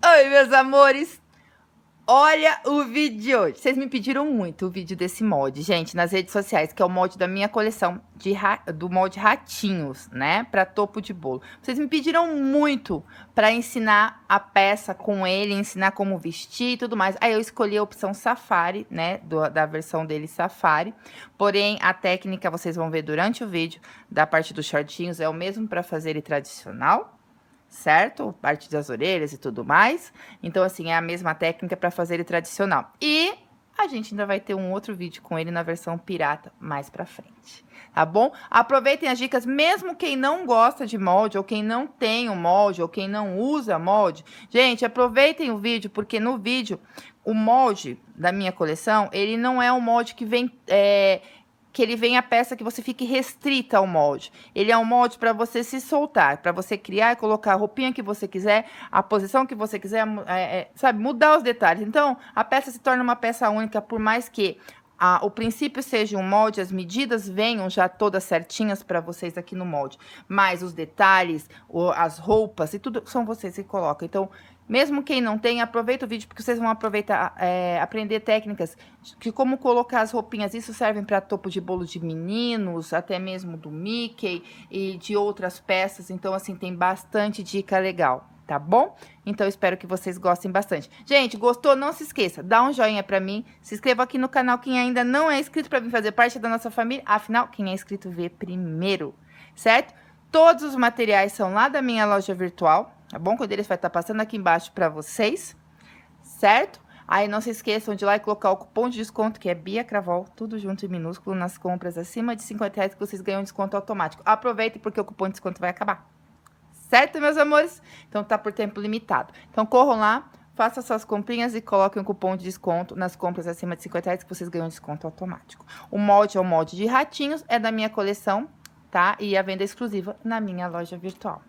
Oi, meus amores! Olha o vídeo de hoje. Vocês me pediram muito o vídeo desse molde, gente, nas redes sociais, que é o molde da minha coleção do molde ratinhos, né? Para topo de bolo. Vocês me pediram muito para ensinar a peça com ele, ensinar como vestir e tudo mais. Aí eu escolhi a opção Safari, né? Da versão dele Safari. Porém, a técnica, vocês vão ver durante o vídeo, da parte dos shortinhos, é o mesmo para fazer ele tradicional, certo? Parte das orelhas e tudo mais. Então, assim, é a mesma técnica para fazer ele tradicional. E a gente ainda vai ter um outro vídeo com ele na versão pirata mais pra frente, tá bom? Aproveitem as dicas, mesmo quem não gosta de molde, ou quem não tem o molde, ou quem não usa molde. Gente, aproveitem o vídeo, porque no vídeo, o molde da minha coleção, ele não é um molde que vem... que ele vem a peça que você fique restrita ao molde. Ele é um molde para você se soltar, para você criar e colocar a roupinha que você quiser, a posição que você quiser, sabe, mudar os detalhes. Então, a peça se torna uma peça única, por mais que o princípio seja um molde, as medidas venham já todas certinhas para vocês aqui no molde. Mas os detalhes, as roupas e tudo são vocês que colocam. Então, mesmo quem não tem, aproveita o vídeo, porque vocês vão aproveitar, aprender técnicas de como colocar as roupinhas. Isso serve para topo de bolo de meninos, até mesmo do Mickey e de outras peças. Então, assim, tem bastante dica legal, tá bom? Então, espero que vocês gostem bastante. Gente, gostou? Não se esqueça, dá um joinha pra mim, se inscreva aqui no canal quem ainda não é inscrito para vir fazer parte da nossa família. Afinal, quem é inscrito vê primeiro, certo? Todos os materiais são lá da minha loja virtual, tá bom? Quando eles vai estar passando aqui embaixo para vocês, certo? Aí não se esqueçam de ir lá e colocar o cupom de desconto, que é Bia Cravol, tudo junto em minúsculo, nas compras acima de R$50 que vocês ganham desconto automático. Aproveitem, porque o cupom de desconto vai acabar. Certo, meus amores? Então tá por tempo limitado. Então corram lá, façam suas comprinhas e coloquem o cupom de desconto nas compras acima de R$50 que vocês ganham desconto automático. O molde é o molde de ratinhos, é da minha coleção, tá? E a venda é exclusiva na minha loja virtual.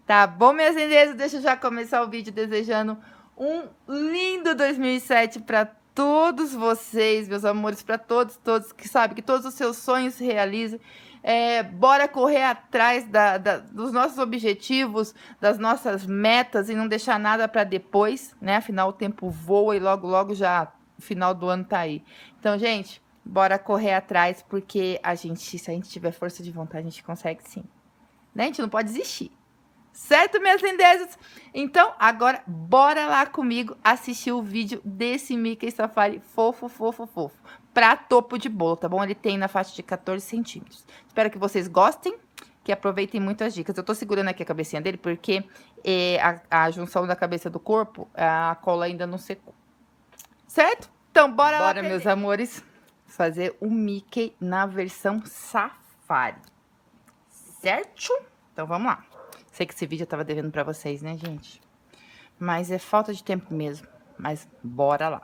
Tá bom, minhas lindezas? Deixa eu já começar o vídeo desejando um lindo 2007 para todos vocês, meus amores, para todos que sabem que todos os seus sonhos se realizem. Bora correr atrás dos nossos objetivos, das nossas metas e não deixar nada para depois, né? Afinal, o tempo voa e logo, logo já o final do ano tá aí. Então, gente, bora correr atrás, porque se a gente tiver força de vontade, a gente consegue sim. Né? A gente não pode desistir. Certo, minhas lindezas? Então, agora, bora lá comigo assistir o vídeo desse Mickey Safari fofo, fofo, fofo. Pra topo de bolo, tá bom? Ele tem na faixa de 14 centímetros. Espero que vocês gostem, que aproveitem muito as dicas. Eu tô segurando aqui a cabecinha dele, porque a junção da cabeça do corpo, a cola ainda não secou. Certo? Então, bora lá, meus amores, fazer o Mickey na versão Safari. Certo? Então, vamos lá. Sei que esse vídeo eu tava devendo pra vocês, né, gente? Mas é falta de tempo mesmo. Mas bora lá.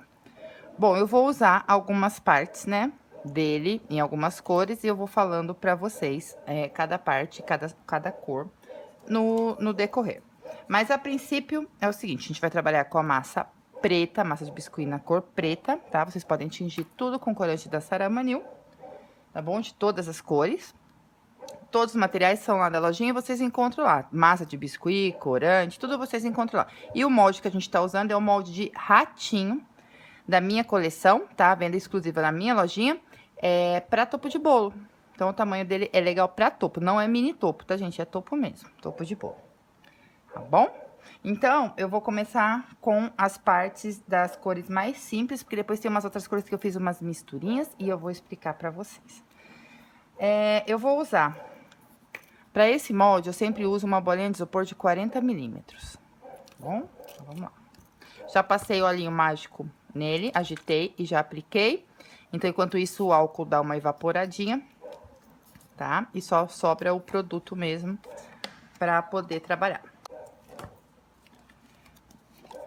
Bom, eu vou usar algumas partes, né, dele, em algumas cores, e eu vou falando pra vocês cada parte, cada cor no decorrer. Mas, a princípio, é o seguinte, a gente vai trabalhar com a massa preta, massa de biscuit na cor preta, tá? Vocês podem tingir tudo com corante da Saramanil, tá bom? De todas as cores. Todos os materiais são lá da lojinha, vocês encontram lá. Massa de biscuit, corante, tudo vocês encontram lá. E o molde que a gente tá usando é o molde de ratinho da minha coleção, tá? Venda exclusiva na minha lojinha, pra topo de bolo. Então, o tamanho dele é legal pra topo, não é mini topo, tá, gente? É topo mesmo, topo de bolo. Tá bom? Então, eu vou começar com as partes das cores mais simples, porque depois tem umas outras cores que eu fiz umas misturinhas e eu vou explicar pra vocês. Eu vou usar... Para esse molde, eu sempre uso uma bolinha de isopor de 40 milímetros, tá bom? Então, vamos lá. Já passei o olhinho mágico nele, agitei e já apliquei. Então, enquanto isso, o álcool dá uma evaporadinha, tá? E só sobra o produto mesmo para poder trabalhar.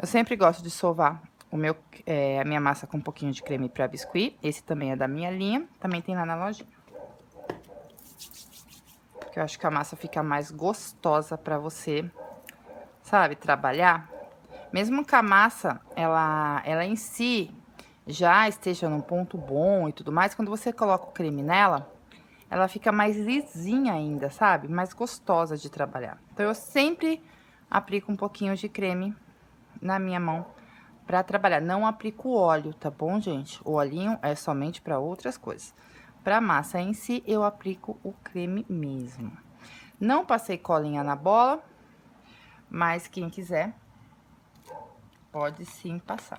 Eu sempre gosto de sovar a minha massa com um pouquinho de creme para biscuit. Esse também é da minha linha, também tem lá na lojinha. Que eu acho que a massa fica mais gostosa pra você, sabe, trabalhar. Mesmo que a massa, ela em si já esteja num ponto bom e tudo mais, quando você coloca o creme nela, ela fica mais lisinha ainda, sabe? Mais gostosa de trabalhar. Então, eu sempre aplico um pouquinho de creme na minha mão pra trabalhar. Não aplico óleo, tá bom, gente? O olhinho é somente pra outras coisas. Pra massa em si, eu aplico o creme mesmo. Não passei colinha na bola, mas quem quiser pode sim passar.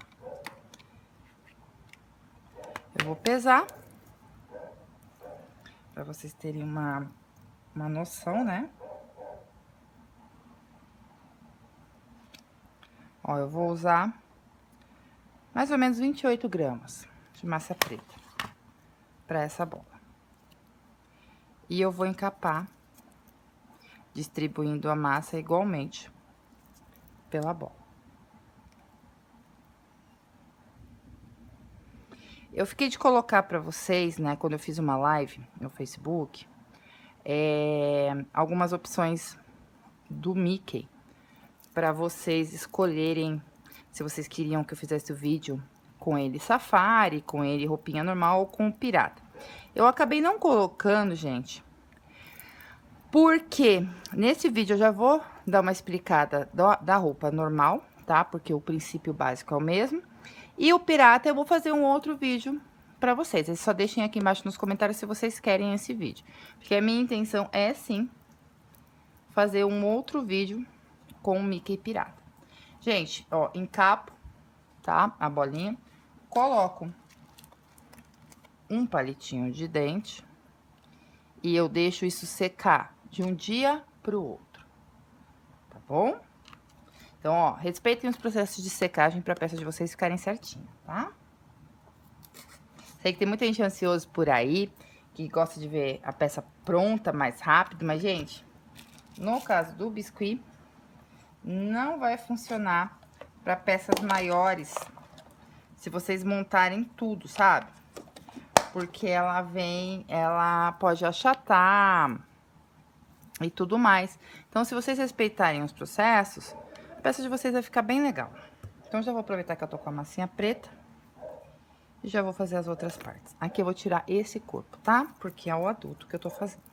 Eu vou pesar, pra vocês terem uma noção, né? Ó, eu vou usar mais ou menos 28 gramas de massa preta pra essa bola. E eu vou encapar, distribuindo a massa igualmente pela bola. Eu fiquei de colocar pra vocês, né, quando eu fiz uma live no Facebook, algumas opções do Mickey, pra vocês escolherem se vocês queriam que eu fizesse o vídeo com ele safari, com ele roupinha normal ou com o pirata. Eu acabei não colocando, gente, porque nesse vídeo eu já vou dar uma explicada da roupa normal, tá? Porque o princípio básico é o mesmo. E o pirata eu vou fazer um outro vídeo pra vocês. Vocês só deixem aqui embaixo nos comentários se vocês querem esse vídeo. Porque a minha intenção é, sim, fazer um outro vídeo com o Mickey pirata. Gente, ó, encapo, tá? A bolinha. Coloco um palitinho de dente. E eu deixo isso secar de um dia pro outro. Tá bom? Então, ó, respeitem os processos de secagem pra peça de vocês ficarem certinho, tá? Sei que tem muita gente ansiosa por aí, que gosta de ver a peça pronta mais rápido, mas, gente, no caso do biscuit, não vai funcionar para peças maiores, se vocês montarem tudo, sabe? Porque ela pode achatar e tudo mais. Então, se vocês respeitarem os processos, a peça de vocês vai ficar bem legal. Então, já vou aproveitar que eu tô com a massinha preta e já vou fazer as outras partes. Aqui eu vou tirar esse corpo, tá? Porque é o adulto que eu tô fazendo.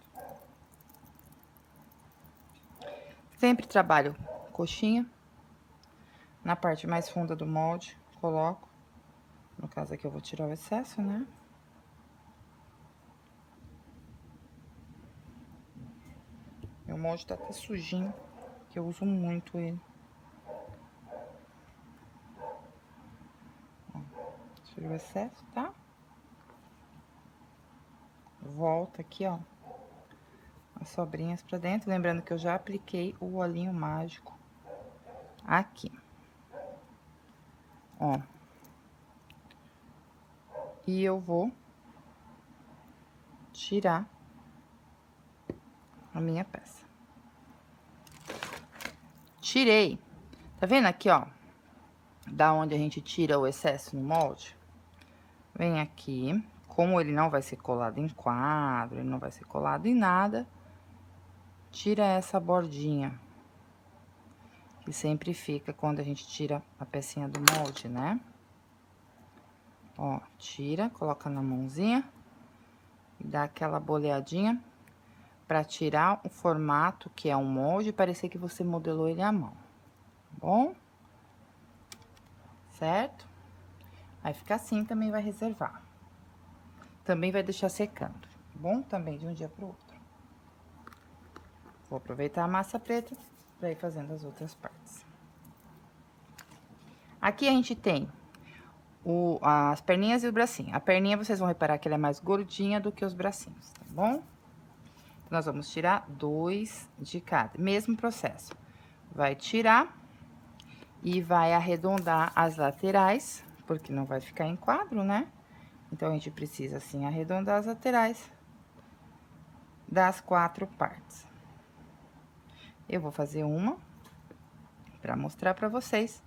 Sempre trabalho coxinha. Na parte mais funda do molde, coloco. No caso aqui eu vou tirar o excesso, né? Meu molde tá até sujinho, que eu uso muito ele. Ó, tira o excesso, tá? Volta aqui, ó, as sobrinhas pra dentro. Lembrando que eu já apliquei o olhinho mágico aqui. Ó. E eu vou tirar a minha peça. Tirei. Tá vendo aqui, ó? Da onde a gente tira o excesso no molde? Vem aqui. Como ele não vai ser colado em quadro, ele não vai ser colado em nada, tira essa bordinha. Que sempre fica quando a gente tira a pecinha do molde, né? Ó, tira, coloca na mãozinha. E dá aquela boleadinha pra tirar o formato que é um molde e parecer que você modelou ele à mão. Tá bom? Certo? Aí fica assim, também vai reservar. Também vai deixar secando, tá bom? Também de um dia pro outro. Vou aproveitar a massa preta pra ir fazendo as outras partes. Aqui a gente tem as perninhas e o bracinho. A perninha, vocês vão reparar que ela é mais gordinha do que os bracinhos, tá bom? Então, nós vamos tirar 2 de cada. Mesmo processo. Vai tirar e vai arredondar as laterais, porque não vai ficar em quadro, né? Então, a gente precisa, assim, arredondar as laterais das 4 partes. Eu vou fazer uma pra mostrar pra vocês.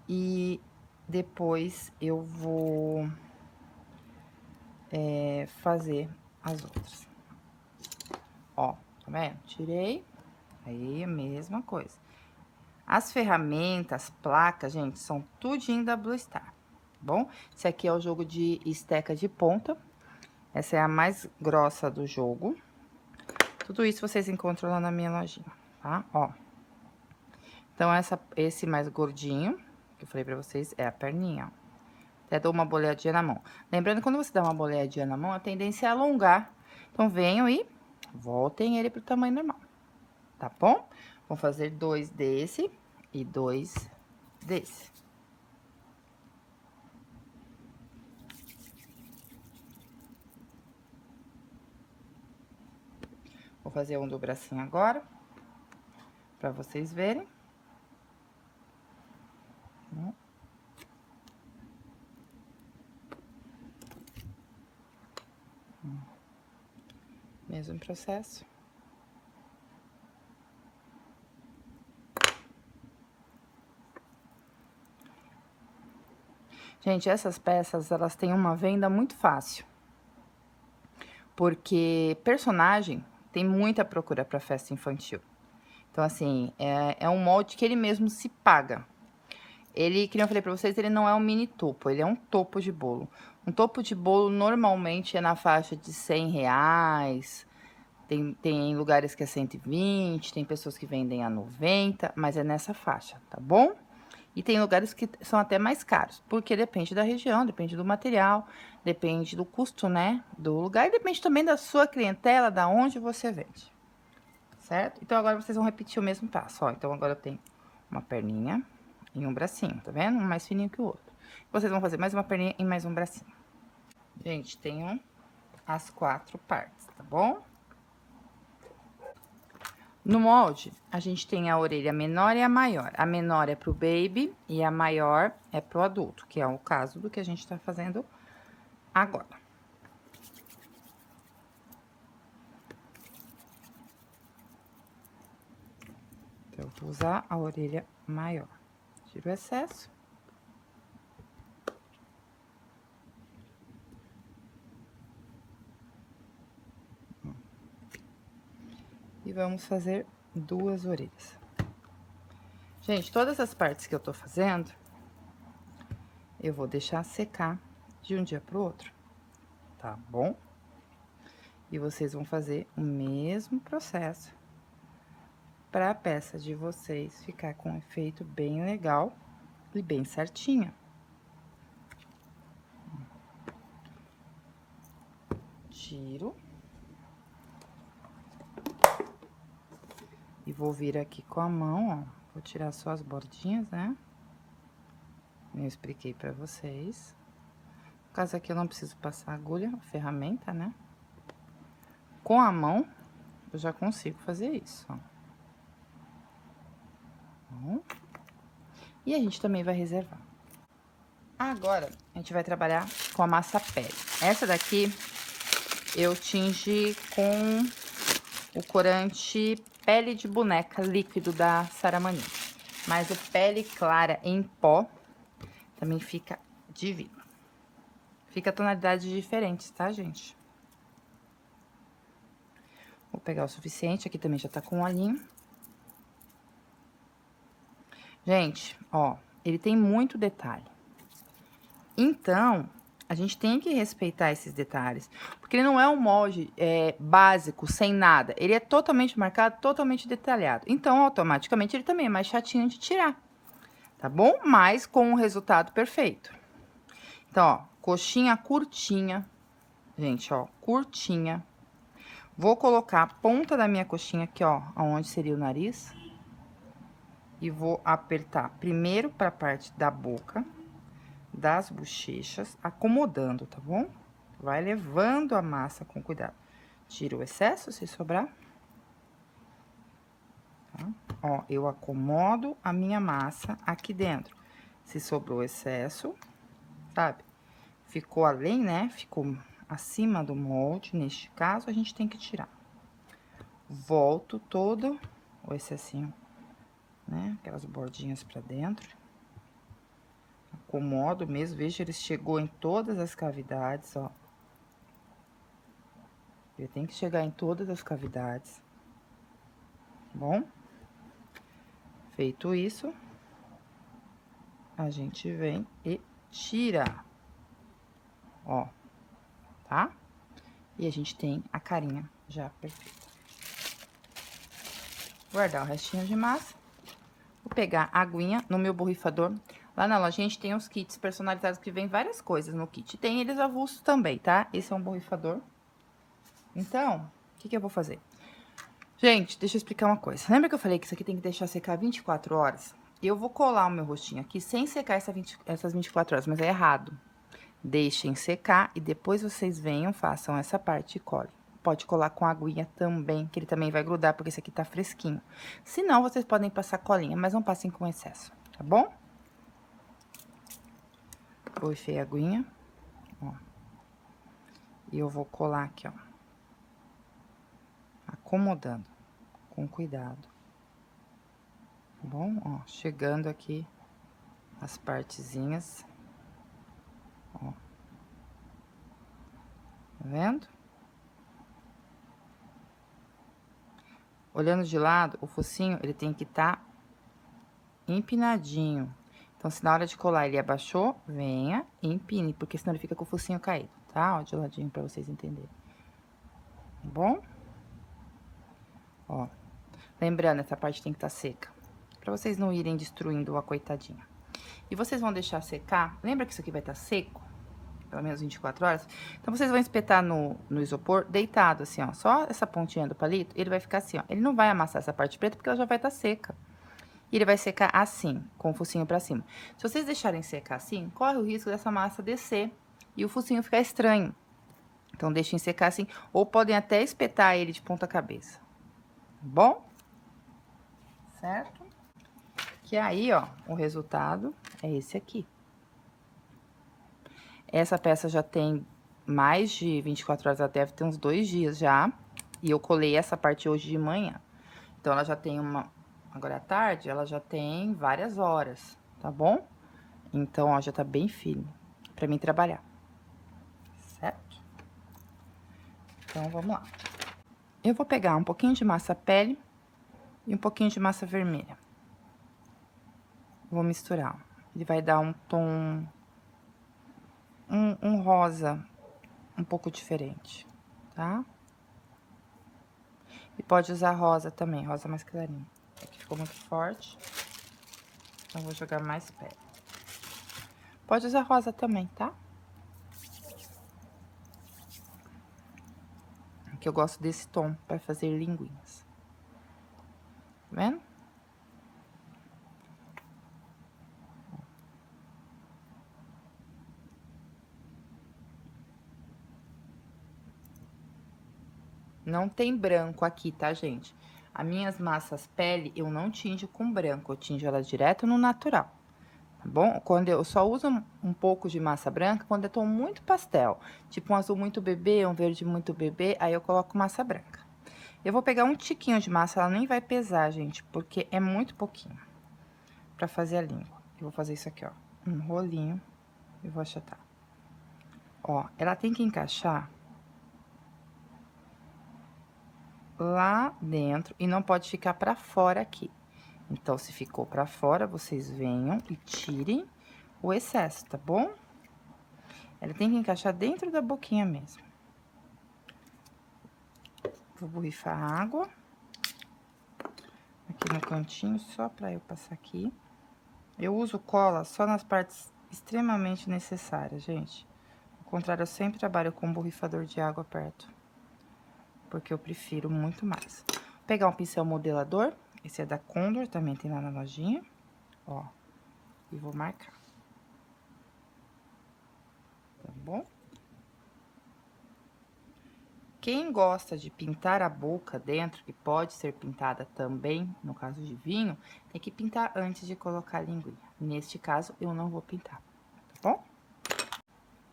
E depois eu vou fazer as outras. Ó, tá vendo? Tirei. Aí, a mesma coisa. As ferramentas, placas, gente, são tudinho da Blue Star, tá bom? Esse aqui é o jogo de esteca de ponta. Essa é a mais grossa do jogo. Tudo isso vocês encontram lá na minha lojinha, tá? Ó. Então, esse mais gordinho, que eu falei pra vocês, é a perninha, ó. Até dou uma boleadinha na mão. Lembrando, quando você dá uma boleadinha na mão, a tendência é alongar. Então, venham e voltem ele pro tamanho normal, tá bom? Vou fazer 2 desse e 2 desse. Vou fazer um do bracinho agora, pra vocês verem. Mesmo processo. Gente, essas peças, elas têm uma venda muito fácil. Porque personagem tem muita procura para festa infantil. Então, assim, é um molde que ele mesmo se paga. Ele, como eu falei pra vocês, ele não é um mini topo, ele é um topo de bolo. Um topo de bolo normalmente é na faixa de R$100. Tem lugares que é 120, tem pessoas que vendem a 90, mas é nessa faixa, tá bom? E tem lugares que são até mais caros, porque depende da região, depende do material, depende do custo, né, do lugar, e depende também da sua clientela, da onde você vende, certo? Então, agora vocês vão repetir o mesmo passo, ó. Então, agora eu tenho uma perninha e um bracinho, tá vendo? Um mais fininho que o outro. Vocês vão fazer mais uma perninha e mais um bracinho. Gente, tenho as 4 partes, tá bom? No molde, a gente tem a orelha menor e a maior. A menor é pro baby e a maior é pro adulto, que é o caso do que a gente tá fazendo agora. Então, eu vou usar a orelha maior. Tiro o excesso. E vamos fazer 2 orelhas. Gente, todas as partes que eu tô fazendo, eu vou deixar secar de um dia pro outro, tá bom? E vocês vão fazer o mesmo processo para a peça de vocês ficar com um efeito bem legal e bem certinha. Tiro. E vou vir aqui com a mão, ó. Vou tirar só as bordinhas, né? Eu expliquei pra vocês. No caso aqui, eu não preciso passar agulha, a ferramenta, né? Com a mão, eu já consigo fazer isso, ó. Bom. E a gente também vai reservar. Agora, a gente vai trabalhar com a massa pele. Essa daqui, eu tingi com o corante Pele de Boneca líquido da Saramani. Mas o Pele Clara em pó também fica divino. Fica tonalidades diferentes, tá, gente? Vou pegar o suficiente, aqui também já tá com um olhinho. Gente, ó, ele tem muito detalhe. Então, a gente tem que respeitar esses detalhes. Porque ele não é um molde básico, sem nada. Ele é totalmente marcado, totalmente detalhado. Então, automaticamente, ele também é mais chatinho de tirar. Tá bom? Mas com o resultado perfeito. Então, ó, coxinha curtinha. Gente, ó, curtinha. Vou colocar a ponta da minha coxinha aqui, ó, onde seria o nariz. E vou apertar primeiro para a parte da boca, das bochechas, acomodando, tá bom? Vai levando a massa com cuidado. Tira o excesso, se sobrar. Tá? Ó, eu acomodo a minha massa aqui dentro. Se sobrou excesso, sabe? Ficou além, né? Ficou acima do molde, neste caso, a gente tem que tirar. Volto todo o excessinho, né? Aquelas bordinhas pra dentro. Acomodo mesmo, veja, ele chegou em todas as cavidades, ó. Ele tem que chegar em todas as cavidades. Bom? Feito isso, a gente vem e tira. Ó, tá? E a gente tem a carinha já perfeita. Guardar o restinho de massa. Vou pegar a aguinha no meu borrifador. Lá na loja a gente tem uns kits personalizados que vem várias coisas no kit. Tem eles avulsos também, tá? Esse é um borrifador. Então, o que eu vou fazer? Gente, deixa eu explicar uma coisa. Lembra que eu falei que isso aqui tem que deixar secar 24 horas? Eu vou colar o meu rostinho aqui sem secar essas 24 horas, mas é errado. Deixem secar e depois vocês venham, façam essa parte e colhem. Pode colar com a aguinha também, que ele também vai grudar, porque esse aqui tá fresquinho. Se não, vocês podem passar colinha, mas não passem com excesso, tá bom? Borrifei a aguinha, ó. E eu vou colar aqui, ó. Acomodando, com cuidado. Tá bom? Ó, chegando aqui as partezinhas. Ó. Tá vendo? Olhando de lado, o focinho, ele tem que estar empinadinho. Então, se na hora de colar ele abaixou, venha e empine, porque senão ele fica com o focinho caído, tá? Ó, de ladinho pra vocês entenderem. Tá bom? Ó. Lembrando, essa parte tem que estar seca, pra vocês não irem destruindo a coitadinha. E vocês vão deixar secar, lembra que isso aqui vai estar seco? Pelo menos 24 horas. Então, vocês vão espetar no isopor deitado, assim, ó. Só essa pontinha do palito, ele vai ficar assim, ó. Ele não vai amassar essa parte preta, porque ela já vai estar seca. E ele vai secar assim, com o focinho pra cima. Se vocês deixarem secar assim, corre o risco dessa massa descer e o focinho ficar estranho. Então, deixem secar assim, ou podem até espetar ele de ponta cabeça. Tá bom? Certo? Que aí, ó, o resultado é esse aqui. Essa peça já tem mais de 24 horas, ela deve ter uns 2 dias já. E eu colei essa parte hoje de manhã. Então, ela já tem agora à tarde, ela já tem várias horas, tá bom? Então, ó, já tá bem firme pra mim trabalhar. Certo? Então, vamos lá. Eu vou pegar um pouquinho de massa pele e um pouquinho de massa vermelha. Vou misturar. Ele vai dar um tom... um rosa um pouco diferente, tá? E pode usar rosa também, rosa mais clarinha. Aqui ficou muito forte, então vou jogar mais pele. Pode usar rosa também, tá? Aqui eu gosto desse tom para fazer linguinhas. Tá vendo? Não tem branco aqui, tá, gente? As minhas massas pele, eu não tinjo com branco, eu tinjo ela direto no natural, tá bom? Quando eu só uso um pouco de massa branca, quando é tom muito pastel, tipo um azul muito bebê, um verde muito bebê, aí eu coloco massa branca. Eu vou pegar um tiquinho de massa, ela nem vai pesar, gente, porque é muito pouquinho pra fazer a língua. Eu vou fazer isso aqui, ó, um rolinho e vou achatar. Ó, ela tem que encaixar lá dentro e não pode ficar pra fora aqui. Então, se ficou pra fora, vocês venham e tirem o excesso, tá bom? Ela tem que encaixar dentro da boquinha mesmo. Vou borrifar a água aqui no cantinho, só pra eu passar aqui. Eu uso cola só nas partes extremamente necessárias, gente. Ao contrário, eu sempre trabalho com um borrifador de água perto, porque eu prefiro muito mais. Vou pegar um pincel modelador, esse é da Condor, também tem lá na lojinha, ó, e vou marcar. Tá bom? Quem gosta de pintar a boca dentro, que pode ser pintada também, no caso de vinho, tem que pintar antes de colocar a linguinha. Neste caso, eu não vou pintar, tá bom?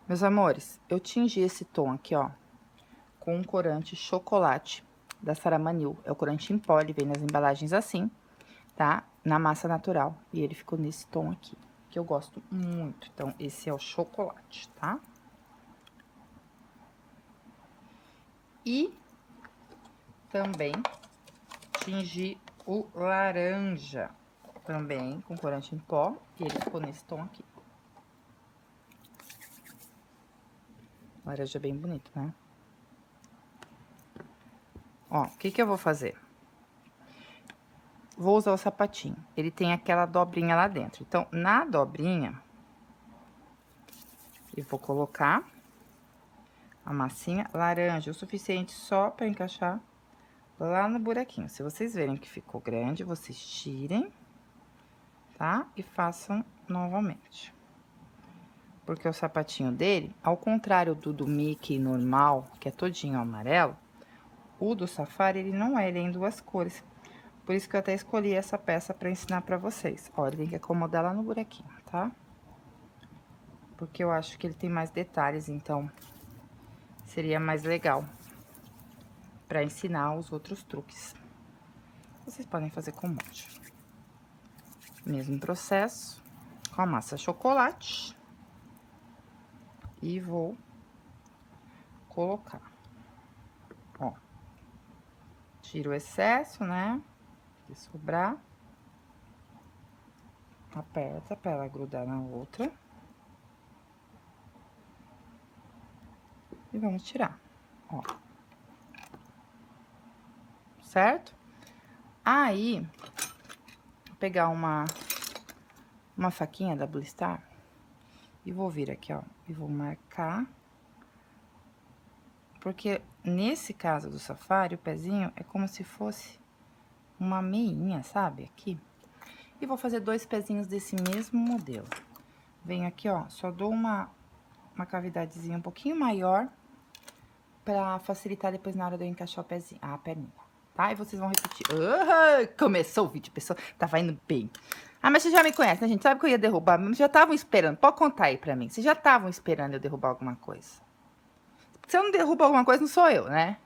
Meus amores, eu tingi esse tom aqui, ó, com um corante chocolate da Saramanil. É o corante em pó, ele vem nas embalagens assim, tá? Na massa natural. E ele ficou nesse tom aqui, que eu gosto muito. Então, esse é o chocolate, tá? E também tingi o laranja, também com corante em pó, e ele ficou nesse tom aqui. Laranja bem bonito, né? Ó, o que que eu vou fazer? vou usar o sapatinho. Ele tem aquela dobrinha lá dentro. Então, na dobrinha, eu vou colocar a massinha laranja, o suficiente só para encaixar lá no buraquinho. Se vocês verem que ficou grande, vocês tirem, tá? E façam novamente. Porque o sapatinho dele, ao contrário do Mickey normal, que é todinho amarelo, o do Safari, ele não é, ele é em duas cores. Por isso que eu até escolhi essa peça pra ensinar pra vocês. Ó, ele tem que acomodar lá no buraquinho, tá? Porque eu acho que ele tem mais detalhes, então seria mais legal pra ensinar os outros truques. Vocês podem fazer com molde. Mesmo processo, com a massa chocolate. E vou colocar, ó, tiro o excesso, né, que sobrar, aperta pra ela grudar na outra. E vamos tirar, ó. Certo? Aí, vou pegar uma faquinha da Blue Star e vou vir aqui, ó, e vou marcar. Porque nesse caso do Safari, o pezinho é como se fosse uma meinha, sabe? Aqui. E vou fazer 2 pezinhos desse mesmo modelo. Venho aqui, ó, só dou uma cavidadezinha um pouquinho maior pra facilitar depois na hora de eu encaixar o pezinho, a perninha, tá? E vocês vão repetir. Começou o vídeo, pessoal. Tava indo bem. Ah, mas vocês já me conhecem, né, gente? Sabe que eu ia derrubar? Mas já estavam esperando. Pode contar aí pra mim. Vocês já estavam esperando eu derrubar alguma coisa. Se eu não derrubo alguma coisa, não sou eu, né?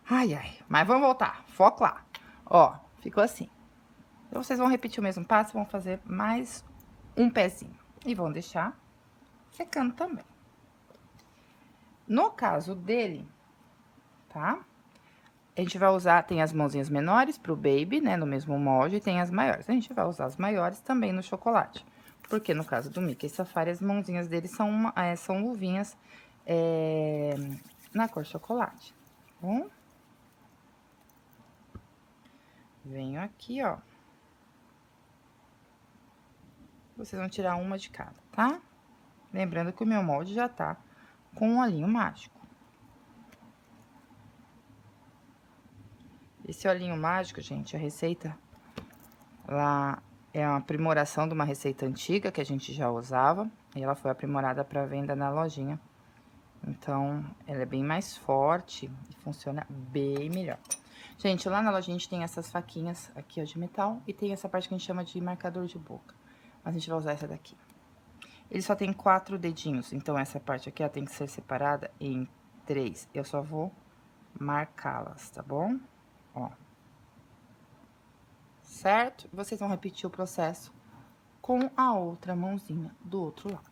Ai, ai. Mas vamos voltar. Foco lá. Ó, ficou assim. Então, vocês vão repetir o mesmo passo, vão fazer mais um pezinho. E vão deixar secando também. No caso dele, tá? A gente vai usar, tem as mãozinhas menores pro baby, né, no mesmo molde, e tem as maiores. A gente vai usar as maiores também no chocolate. Porque no caso do Mickey Safari, as mãozinhas dele são luvinhas na cor chocolate, tá bom? Venho aqui, ó. Vocês vão tirar uma de cada, tá? Lembrando que o meu molde já tá com um olhinho mágico. Esse olhinho mágico, gente, a receita lá é uma aprimoração de uma receita antiga que a gente já usava. E ela foi aprimorada para venda na lojinha. Então, ela é bem mais forte e funciona bem melhor. Gente, lá na loja a gente tem essas faquinhas aqui, ó, de metal. E tem essa parte que a gente chama de marcador de boca. Mas a gente vai usar essa daqui. Ele só tem 4 dedinhos, então essa parte aqui, ó, tem que ser separada em 3. Eu só vou marcá-las, tá bom? Ó. Certo? Vocês vão repetir o processo com a outra mãozinha do outro lado.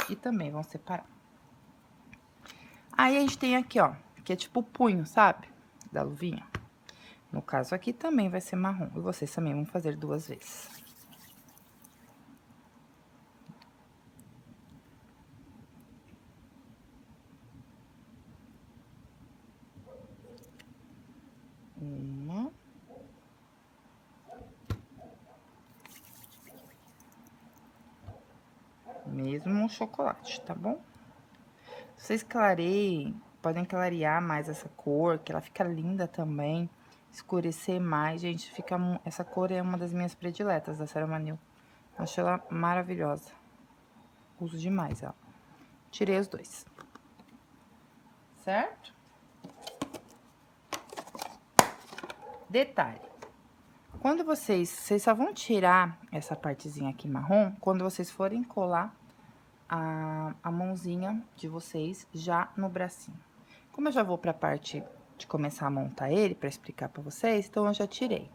E também vão separar. Aí, a gente tem aqui, ó, que é tipo o punho, sabe? Da luvinha. No caso aqui, também vai ser marrom. E vocês também vão fazer 2 vezes. Uma. Mesmo chocolate, tá bom? Vocês clareiem, podem clarear mais essa cor, que ela fica linda também. Escurecer mais, gente, fica... Essa cor é uma das minhas prediletas da Ceremonil. Acho ela maravilhosa. Uso demais ela. Tirei os 2. Certo? Detalhe. Quando vocês só vão tirar essa partezinha aqui marrom, quando vocês forem colar a mãozinha de vocês já no bracinho. Como eu já vou pra parte de começar a montar ele, pra explicar pra vocês, então eu já tirei,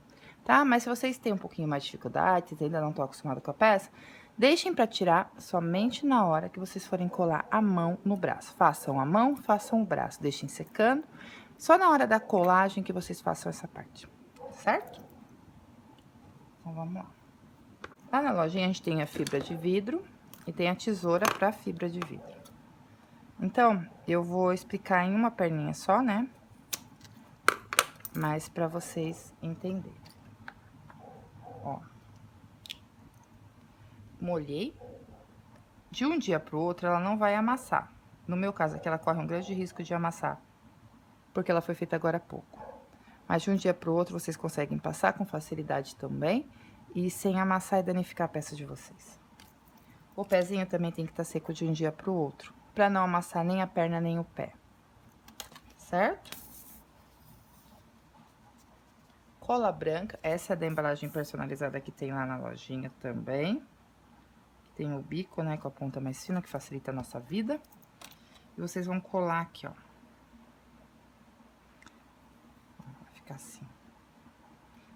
tá? Mas se vocês têm um pouquinho mais de dificuldade, vocês ainda não estão acostumados com a peça, deixem pra tirar somente na hora que vocês forem colar a mão no braço. Façam a mão, façam o braço, deixem secando. Só na hora da colagem que vocês façam essa parte, certo? Então, vamos lá. Lá na lojinha a gente tem a fibra de vidro e tem a tesoura para fibra de vidro. Então, eu vou explicar em uma perninha só, né? Mas para vocês entenderem. Ó. Molhei. De um dia pro outro, ela não vai amassar. No meu caso aqui, ela corre um grande risco de amassar, porque ela foi feita agora há pouco. Mas de um dia pro outro, vocês conseguem passar com facilidade também e sem amassar e danificar a peça de vocês. O pezinho também tem que estar seco de um dia pro outro, para não amassar nem a perna nem o pé. Certo? Cola branca, essa é da embalagem personalizada que tem lá na lojinha também. Tem o bico, né, com a ponta mais fina, que facilita a nossa vida. E vocês vão colar aqui, ó. Vai ficar assim.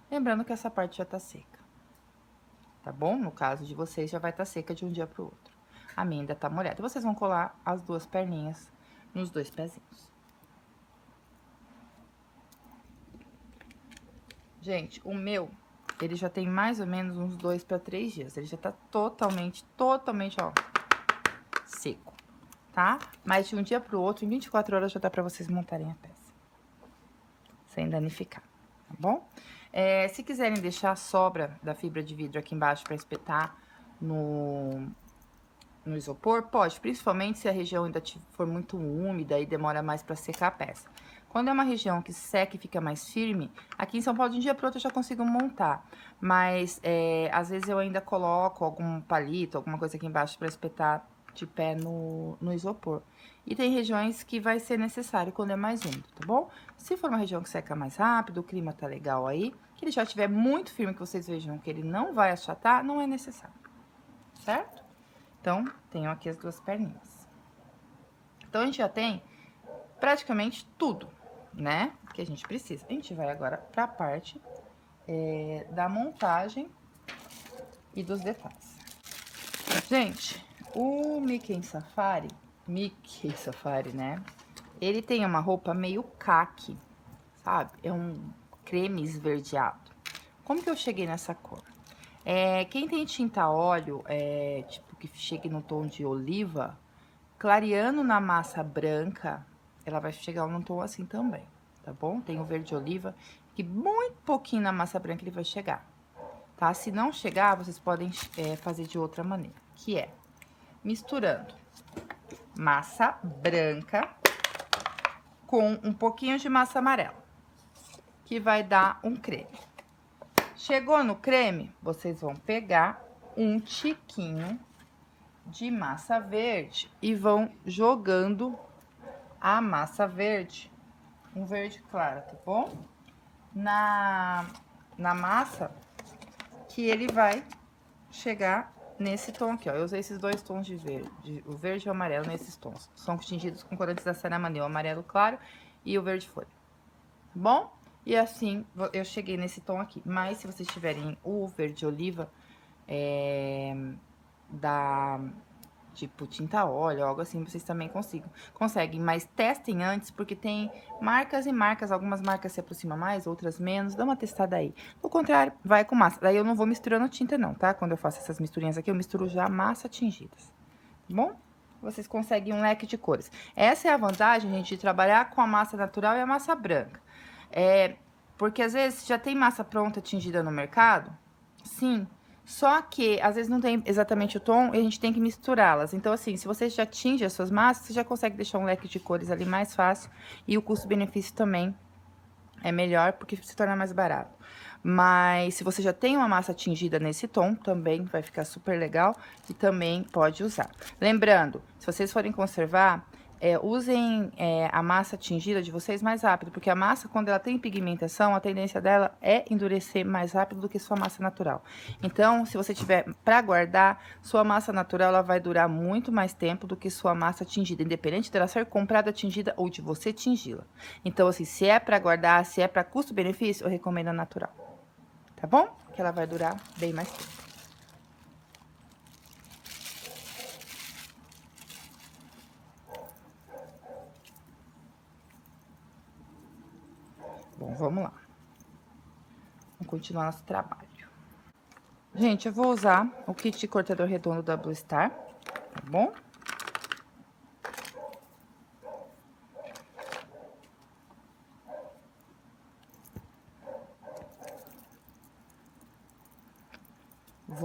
Lembrando que essa parte já tá seca. Tá bom? No caso de vocês, já vai estar seca de um dia pro outro. A minha ainda tá molhada. Vocês vão colar as duas perninhas nos dois pezinhos. Gente, o meu, ele já tem mais ou menos uns 2 para 3 dias. Ele já tá totalmente, ó, seco, tá? Mas de um dia pro outro, em 24 horas, já dá pra vocês montarem a peça. Sem danificar, tá bom? Se quiserem deixar a sobra da fibra de vidro aqui embaixo pra espetar no isopor, pode. Principalmente se a região ainda for muito úmida e demora mais pra secar a peça. Quando é uma região que seca e fica mais firme, aqui em São Paulo, de um dia pro outro, eu já consigo montar. Mas, às vezes, eu ainda coloco algum palito, alguma coisa aqui embaixo pra espetar de pé no isopor. E tem regiões que vai ser necessário quando é mais úmido, tá bom? Se for uma região que seca mais rápido, o clima tá legal aí, que ele já estiver muito firme, que vocês vejam que ele não vai achatar, não é necessário, certo? Então, tenho aqui as duas perninhas. Então, a gente já tem praticamente tudo, né? Que a gente precisa. A gente vai agora pra parte da montagem e dos detalhes. Gente, o Mickey Safari, né? Ele tem uma roupa meio caqui, sabe? É um creme esverdeado. Como que eu cheguei nessa cor? Quem tem tinta a óleo, tipo, que chegue no tom de oliva, clareando na massa branca, ela vai chegar num tom assim também, tá bom? Tem o verde oliva, que muito pouquinho na massa branca ele vai chegar, tá? Se não chegar, vocês podem fazer de outra maneira, que é misturando massa branca com um pouquinho de massa amarela, que vai dar um creme. Chegou no creme, vocês vão pegar um tiquinho de massa verde e vão jogando a massa verde, um verde claro, tá bom? Na massa, que ele vai chegar nesse tom aqui, ó. Eu usei esses dois tons de verde, o verde e o amarelo nesses tons. São tingidos com corantes da Ceramani, o amarelo claro e o verde folha, tá bom? E assim, eu cheguei nesse tom aqui. Mas se vocês tiverem o verde oliva, tipo tinta a óleo, algo assim, vocês também conseguem, mas testem antes, porque tem marcas e marcas, algumas marcas se aproximam mais, outras menos, dá uma testada aí. Do contrário, vai com massa, daí eu não vou misturando tinta não, tá? Quando eu faço essas misturinhas aqui, eu misturo já massa tingidas, tá bom? Vocês conseguem um leque de cores. Essa é a vantagem, gente, de trabalhar com a massa natural e a massa branca. Porque às vezes já tem massa pronta tingida no mercado, sim. Só que, às vezes, não tem exatamente o tom e a gente tem que misturá-las. Então, assim, se você já tinge as suas massas, você já consegue deixar um leque de cores ali mais fácil. E o custo-benefício também é melhor, porque se torna mais barato. Mas, se você já tem uma massa tingida nesse tom, também vai ficar super legal e também pode usar. Lembrando, se vocês forem conservar, usem a massa tingida de vocês mais rápido, porque a massa, quando ela tem pigmentação, a tendência dela é endurecer mais rápido do que sua massa natural. Então, se você tiver para guardar, sua massa natural ela vai durar muito mais tempo do que sua massa tingida, independente dela ser comprada tingida ou de você tingi-la. Então, assim, se é para guardar, se é para custo-benefício, eu recomendo a natural. Tá bom? Que ela vai durar bem mais tempo. Bom, vamos lá. Vamos continuar nosso trabalho. Gente, eu vou usar o kit de cortador redondo da Blue Star, tá bom?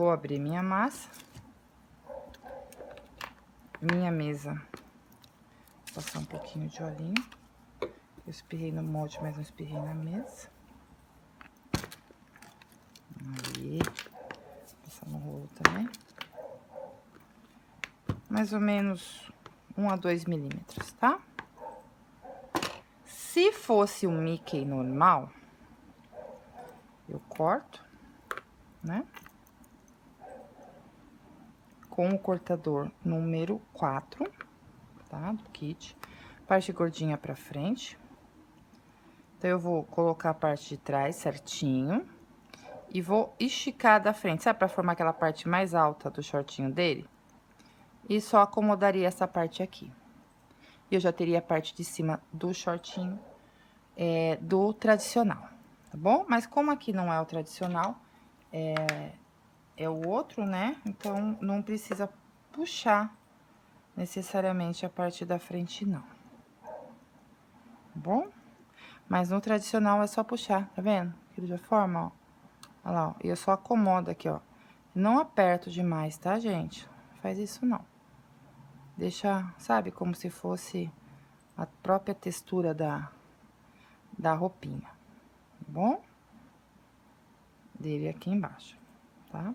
Vou abrir minha massa. Minha mesa. Vou passar um pouquinho de olhinho. Eu espirrei no molde, mas não espirrei na mesa. Aí. Passar no rolo também. Mais ou menos 1 a 2 milímetros, tá? Se fosse um Mickey normal, eu corto, né? Com o cortador número 4, tá? Do kit. Parte gordinha pra frente. Então, eu vou colocar a parte de trás certinho. E vou esticar da frente, sabe? Pra formar aquela parte mais alta do shortinho dele. E só acomodaria essa parte aqui. E eu já teria a parte de cima do shortinho do tradicional, tá bom? Mas como aqui não é o tradicional, é o outro, né? Então, não precisa puxar necessariamente a parte da frente, não. Tá bom? Mas no tradicional é só puxar, tá vendo? Que ele já forma, ó. Olha lá, ó. E eu só acomodo aqui, ó. Não aperto demais, tá, gente? Não faz isso, não. Deixa, sabe, como se fosse a própria textura da roupinha, tá bom? Dele aqui embaixo, tá?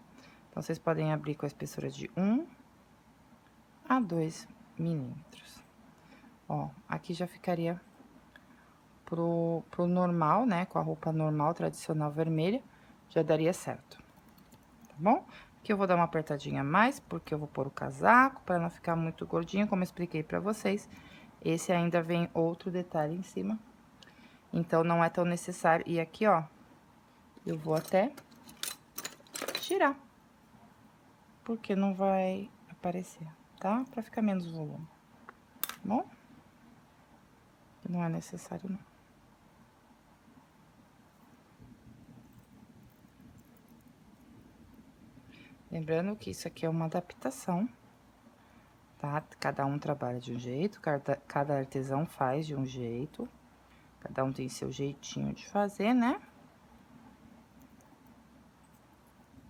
Então, vocês podem abrir com a espessura de 1 a 2 milímetros. Ó, aqui já ficaria pro normal, né? Com a roupa normal, tradicional vermelha, já daria certo, tá bom? Aqui eu vou dar uma apertadinha a mais, porque eu vou pôr o casaco, pra não ficar muito gordinho, como eu expliquei pra vocês. Esse ainda vem outro detalhe em cima, então não é tão necessário. E aqui, ó, eu vou até tirar, porque não vai aparecer, tá? Pra ficar menos volume, tá bom? Não é necessário, não. Lembrando que isso aqui é uma adaptação, tá? Cada um trabalha de um jeito, cada artesão faz de um jeito, cada um tem seu jeitinho de fazer, né?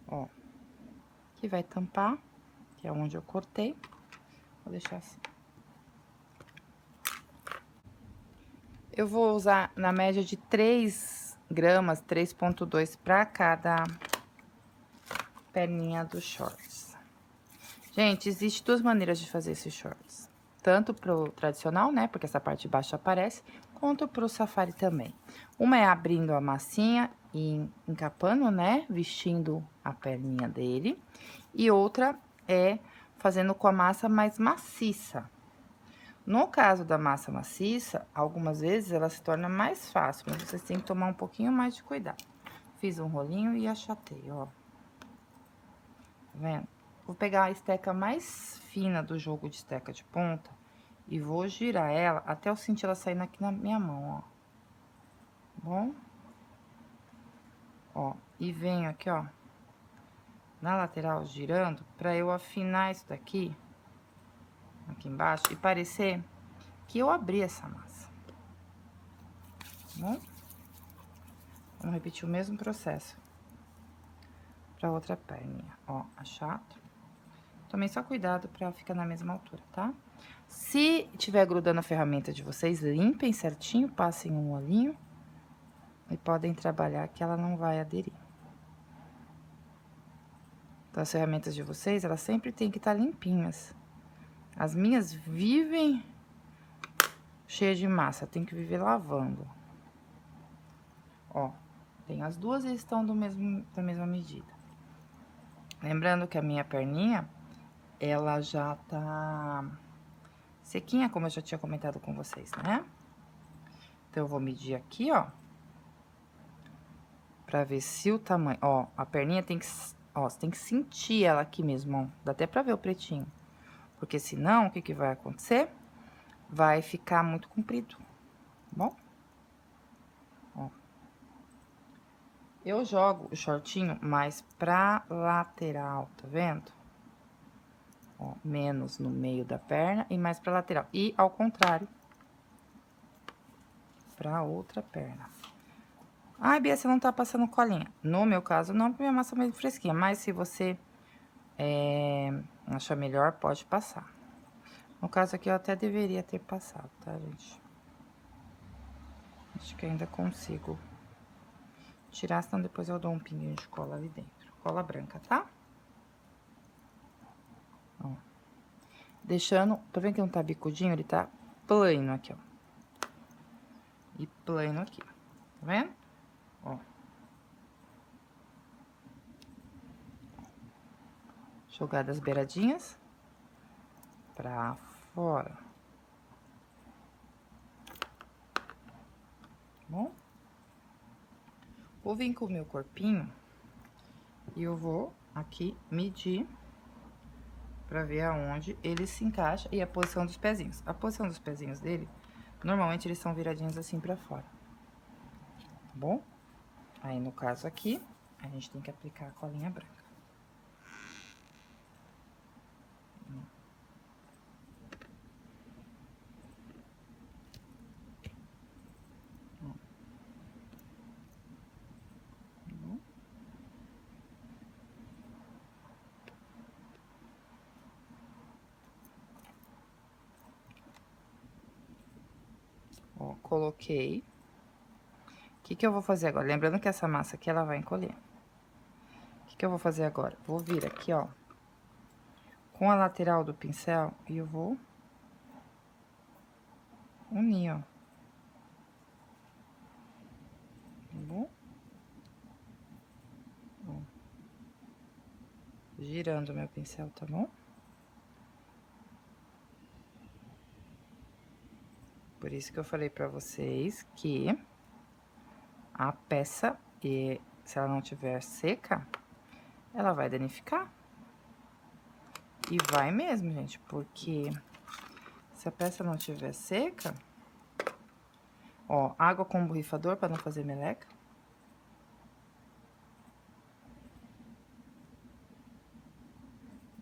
Ó, aqui vai tampar, que é onde eu cortei, vou deixar assim. Eu vou usar na média de 3 gramas, 3,2 para cada perninha dos shorts. Gente, existe 2 maneiras de fazer esses shorts. Tanto pro tradicional, né, porque essa parte de baixo aparece, quanto pro safari também. Uma é abrindo a massinha e encapando, né, vestindo a perninha dele. E outra é fazendo com a massa mais maciça. No caso da massa maciça, algumas vezes ela se torna mais fácil, mas vocês têm que tomar um pouquinho mais de cuidado. Fiz um rolinho e achatei, ó. Tá vendo? Vou pegar a esteca mais fina do jogo de esteca de ponta e vou girar ela até eu sentir ela saindo aqui na minha mão, ó. Tá bom? Ó, e venho aqui, ó, na lateral girando pra eu afinar isso daqui, aqui embaixo, e parecer que eu abri essa massa. Tá bom? Vamos repetir o mesmo processo pra outra perninha. Ó, achato. Tomem só cuidado pra ficar na mesma altura, tá? Se tiver grudando a ferramenta de vocês, limpem certinho, passem um olhinho e podem trabalhar que ela não vai aderir. Então, as ferramentas de vocês, elas sempre tem que estar limpinhas. As minhas vivem cheias de massa, tem que viver lavando. Ó, tem as duas e estão da mesma medida. Lembrando que a minha perninha, ela já tá sequinha, como eu já tinha comentado com vocês, né? Então, eu vou medir aqui, ó, pra ver se o tamanho... Ó, a perninha tem que... Ó, você tem que sentir ela aqui mesmo, ó. Dá até pra ver o pretinho. Porque senão, o que que vai acontecer? Vai ficar muito comprido, tá bom? Ó. Eu jogo o shortinho mais pra lateral, tá vendo? Ó, menos no meio da perna e mais pra lateral. E ao contrário, pra outra perna. Ai, Bia, você não tá passando colinha. No meu caso, não, porque minha massa é meio fresquinha. Mas se você achar melhor, pode passar. No caso aqui, eu até deveria ter passado, tá, gente? Acho que ainda consigo tirar, senão depois eu dou um pinguinho de cola ali dentro. Cola branca, tá? Ó. Deixando... Tá vendo que não tá bicudinho? Ele tá plano aqui, ó. E plano aqui. Tá vendo? Ó. Jogar das beiradinhas pra fora. Bom? Vou vir com o meu corpinho e eu vou aqui medir pra ver aonde ele se encaixa e a posição dos pezinhos. A posição dos pezinhos dele, normalmente eles são viradinhos assim pra fora. Tá bom? Aí, no caso aqui, a gente tem que aplicar a colinha branca. Ó, coloquei. O que que eu vou fazer agora? Lembrando que essa massa aqui, ela vai encolher. O que que eu vou fazer agora? Vou vir aqui, ó, com a lateral do pincel e eu vou unir, ó. Tá bom? Ó. Girando o meu pincel, tá bom? Por isso que eu falei pra vocês que a peça, se ela não tiver seca, ela vai danificar. E vai mesmo, gente, porque se a peça não tiver seca... Ó, água com borrifador pra não fazer meleca.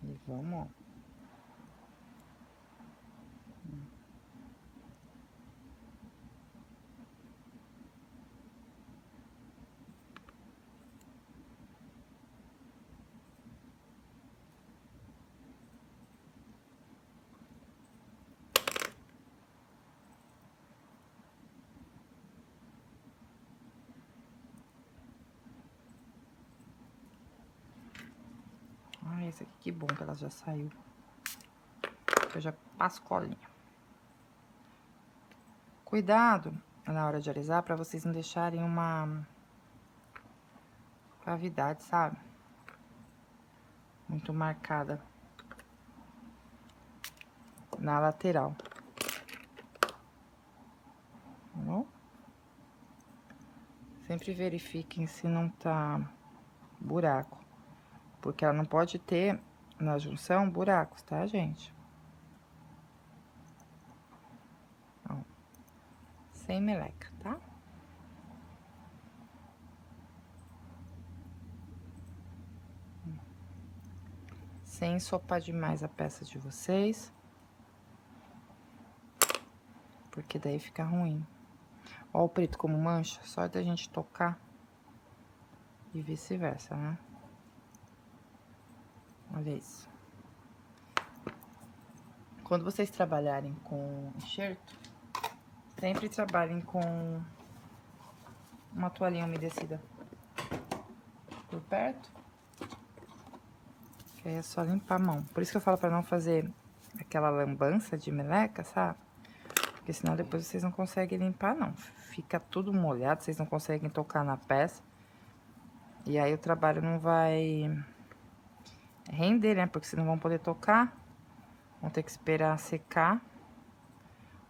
E vamos, ó. Ah, esse aqui, que bom que ela já saiu. Eu já passo colinha. Cuidado na hora de alisar pra vocês não deixarem uma cavidade, sabe? Muito marcada na lateral. Tá bom? Sempre verifiquem se não tá buraco. Porque ela não pode ter na junção buracos, tá, gente? Ó. Sem meleca, tá? Sem ensopar demais a peça de vocês. Porque daí fica ruim. Ó o preto como mancha, só da gente tocar. E vice-versa, né? Olha isso. Quando vocês trabalharem com enxerto, sempre trabalhem com uma toalhinha umedecida por perto. Que aí é só limpar a mão. Por isso que eu falo pra não fazer aquela lambança de meleca, sabe? Porque senão depois vocês não conseguem limpar, não. Fica tudo molhado, vocês não conseguem tocar na peça. E aí o trabalho não vai render, né? Porque vocês não vão poder tocar. Vão ter que esperar secar.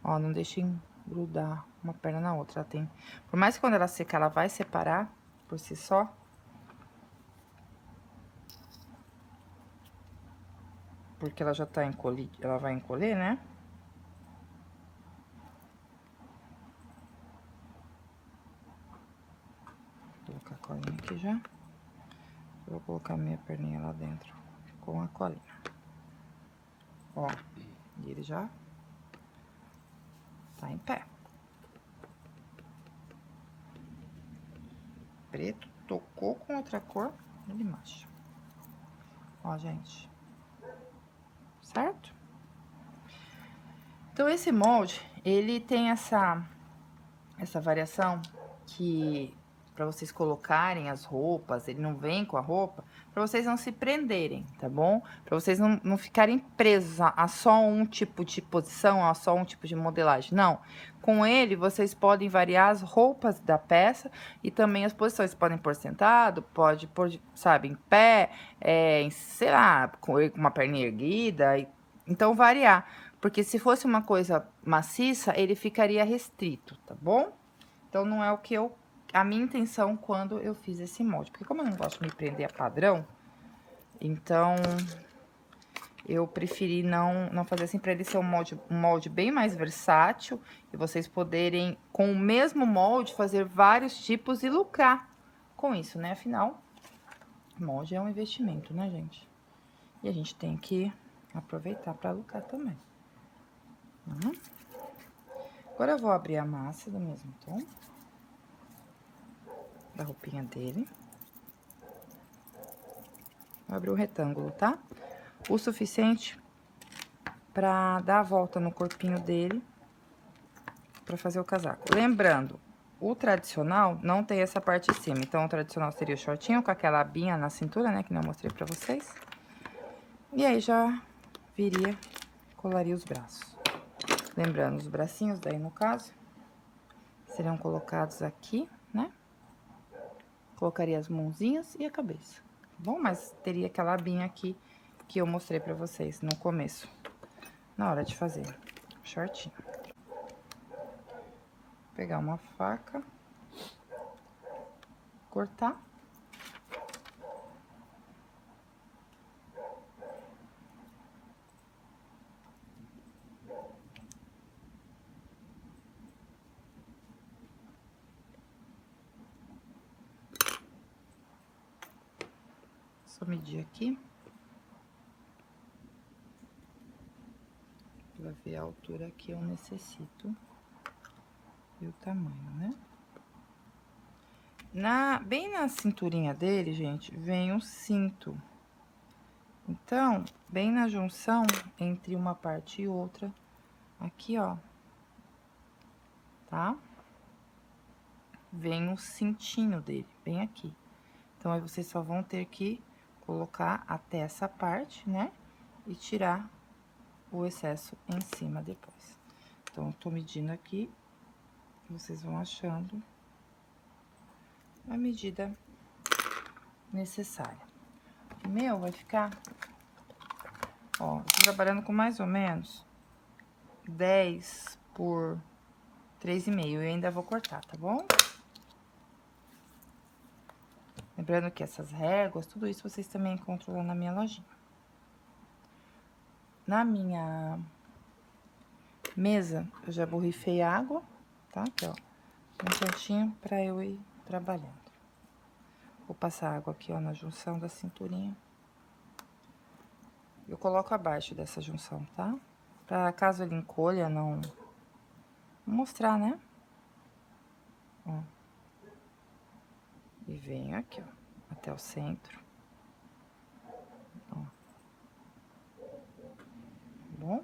Ó, não deixem grudar uma perna na outra. Ela tem... Por mais que quando ela secar, ela vai separar por si só. Porque ela já tá encolhida, ela vai encolher, né? Vou colocar a colinha aqui já. Vou colocar minha perninha lá dentro com a colinha. Ó, e ele já tá em pé. Preto, tocou com outra cor, ele marcha. Ó, gente. Certo? Então, esse molde, ele tem essa variação que, para vocês colocarem as roupas, ele não vem com a roupa, para vocês não se prenderem, tá bom? Para vocês não ficarem presos a só um tipo de posição, a só um tipo de modelagem. Não. Com ele, vocês podem variar as roupas da peça e também as posições. Vocês podem pôr sentado, pode pôr, sabe, em pé, sei lá, com uma perninha erguida. Então, variar. Porque se fosse uma coisa maciça, ele ficaria restrito, tá bom? Então, não é o que a minha intenção quando eu fiz esse molde. Porque como eu não gosto de me prender a padrão, então eu preferi não fazer assim, para ele ser um molde bem mais versátil e vocês poderem, com o mesmo molde, fazer vários tipos e lucrar com isso, né? Afinal, molde é um investimento, né, gente? E a gente tem que aproveitar para lucrar também. Agora eu vou abrir a massa do mesmo tom da roupinha dele. Vou abrir o retângulo, tá? O suficiente pra dar a volta no corpinho dele pra fazer o casaco. Lembrando, o tradicional não tem essa parte de cima. Então, o tradicional seria o shortinho com aquela abinha na cintura, né? Que não mostrei pra vocês. E aí, já viria, colaria os braços. Lembrando, os bracinhos daí, no caso, seriam colocados aqui, né? Colocaria as mãozinhas e a cabeça, tá bom? Mas teria aquela abinha aqui que eu mostrei pra vocês no começo, na hora de fazer shortinho. Vou pegar uma faca, cortar. Só medir aqui. Pra ver a altura que eu necessito e o tamanho, né? Bem na cinturinha dele, gente, vem um cinto. Então, bem na junção entre uma parte e outra, aqui, ó, tá? Vem o cintinho dele, bem aqui. Então, aí vocês só vão ter que colocar até essa parte, né? E tirar o excesso em cima depois. Então, eu tô medindo aqui, vocês vão achando a medida necessária. O meu vai ficar, ó, tô trabalhando com mais ou menos 10 por 3,5. Eu ainda vou cortar, tá bom? Lembrando que essas réguas, tudo isso vocês também encontram lá na minha lojinha. Na minha mesa, eu já borrifei água, tá? Aqui, ó, um cantinho pra eu ir trabalhando. Vou passar água aqui, ó, na junção da cinturinha. Eu coloco abaixo dessa junção, tá? Pra caso ele encolha, não mostrar, né? Ó. E venho aqui, ó, até o centro. Ó. Bom?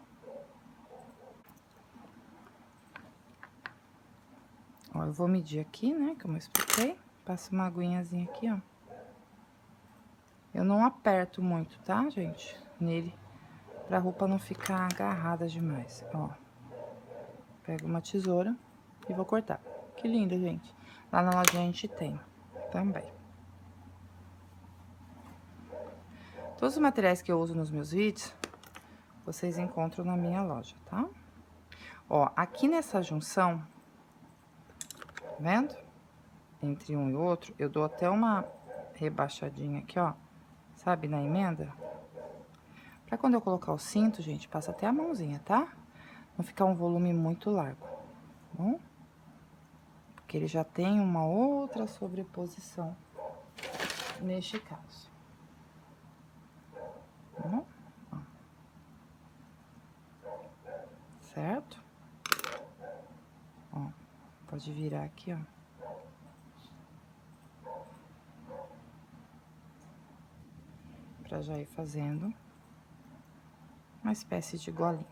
Ó, eu vou medir aqui, né, como eu expliquei. Passo uma aguinhazinha aqui, ó. Eu não aperto muito, tá, gente? Nele, pra roupa não ficar agarrada demais, ó. Pego uma tesoura e vou cortar. Que lindo, gente. Lá na loja a gente tem também. Todos os materiais que eu uso nos meus vídeos, vocês encontram na minha loja, tá? Ó, aqui nessa junção, tá vendo? Entre um e outro, eu dou até uma rebaixadinha aqui, ó. Sabe, na emenda? Pra quando eu colocar o cinto, gente, passa até a mãozinha, tá? Não ficar um volume muito largo, tá bom? Porque ele já tem uma outra sobreposição neste caso. Tá bom? Ó. Certo? Ó, pode virar aqui, ó. Pra Pra já ir fazendo uma espécie de golinha.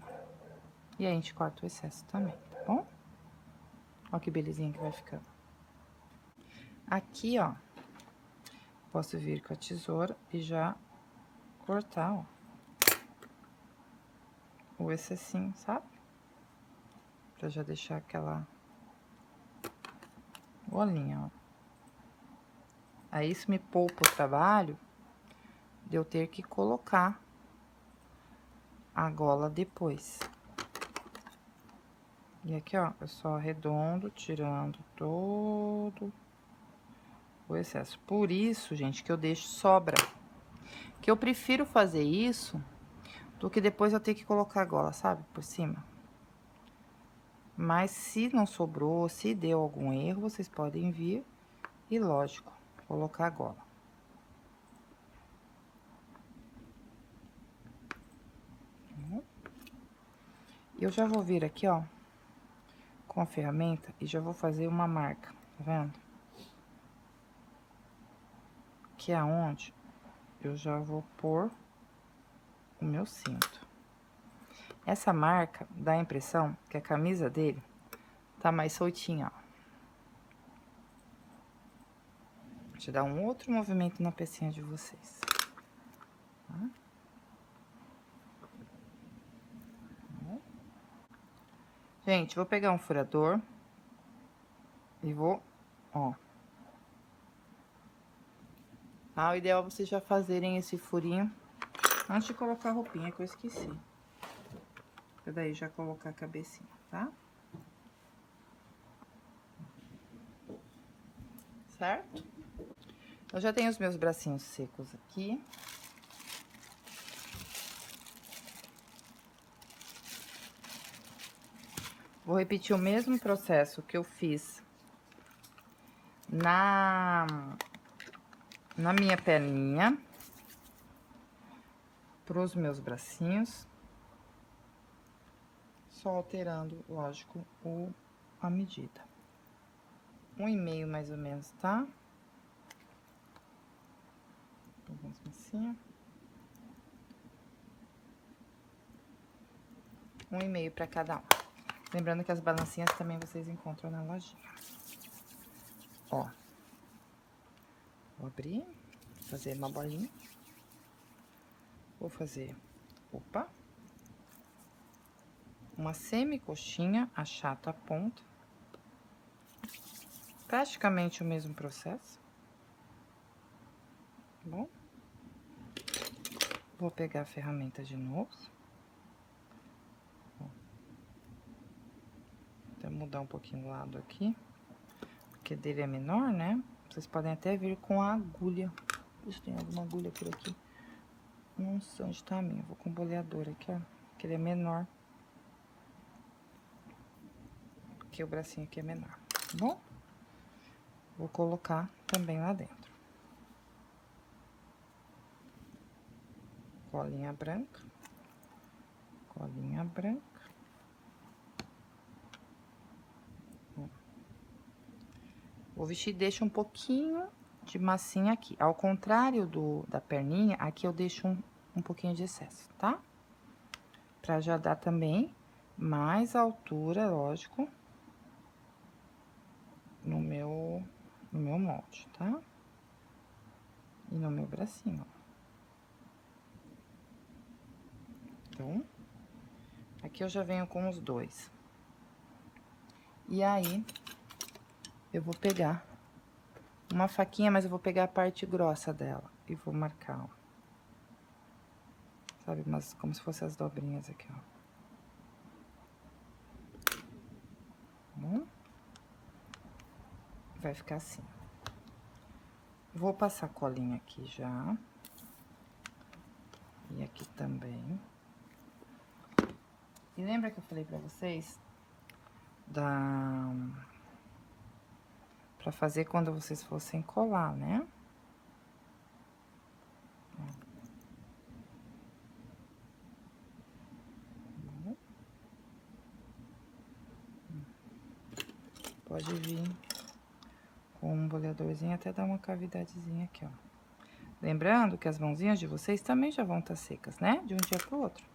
E aí, a gente corta o excesso também, tá bom? Ó que belezinha que vai ficando. Aqui, ó, posso vir com a tesoura e já cortar, ó, o excessinho, sabe? Pra já deixar aquela golinha, ó. Aí, isso me poupa o trabalho de eu ter que colocar a gola depois. E aqui, ó, eu só arredondo, tirando todo o excesso. Por isso, gente, que eu deixo sobra. Que eu prefiro fazer isso do que depois eu ter que colocar a gola, sabe? Por cima. Mas se não sobrou, se deu algum erro, vocês podem vir e, lógico, colocar a gola. Eu já vou vir aqui, ó, com a ferramenta e já vou fazer uma marca, tá vendo? Que é aonde eu já vou pôr o meu cinto. Essa marca dá a impressão que a camisa dele tá mais soltinha, ó. Deixa eu dar um outro movimento na pecinha de vocês. Tá? Gente, vou pegar um furador e vou, ó. Ah, o ideal é vocês já fazerem esse furinho antes de colocar a roupinha, que eu esqueci. Pra daí já colocar a cabecinha, tá? Certo? Eu já tenho os meus bracinhos secos aqui. Vou repetir o mesmo processo que eu fiz na minha perninha, pros meus bracinhos, só alterando, lógico, a medida. 1,5 mais ou menos, tá? Vamos assim. 1,5 para cada um. Lembrando que as balancinhas também vocês encontram na lojinha. Ó. Vou abrir, fazer uma bolinha. Vou fazer, opa, uma semi-coxinha, achato a ponta. Praticamente o mesmo processo. Tá bom? Vou pegar a ferramenta de novo. Vou mudar um pouquinho o lado aqui, porque dele é menor, né? Vocês podem até vir com a agulha. Deixa eu ter alguma agulha por aqui. Não sei onde tá a minha. Vou com o boleador aqui, ó. Que ele é menor. Porque o bracinho aqui é menor, tá bom? Vou colocar também lá dentro. Colinha branca. Colinha branca. Vou vestir e deixo um pouquinho de massinha aqui. Ao contrário da perninha, aqui eu deixo um pouquinho de excesso, tá? Pra já dar também mais altura, lógico, no meu molde, tá? E no meu bracinho, ó. Então, aqui eu já venho com os dois. E aí, eu vou pegar uma faquinha, mas eu vou pegar a parte grossa dela e vou marcar, ó. Sabe, mas como se fossem as dobrinhas aqui, ó. Bom? Vai ficar assim. Vou passar colinha aqui já. E aqui também. E lembra que eu falei pra vocês pra fazer quando vocês fossem colar, né? Pode vir com um boleadorzinho até dar uma cavidadezinha aqui, ó. Lembrando que as mãozinhas de vocês também já vão estar secas, né? De um dia pro outro.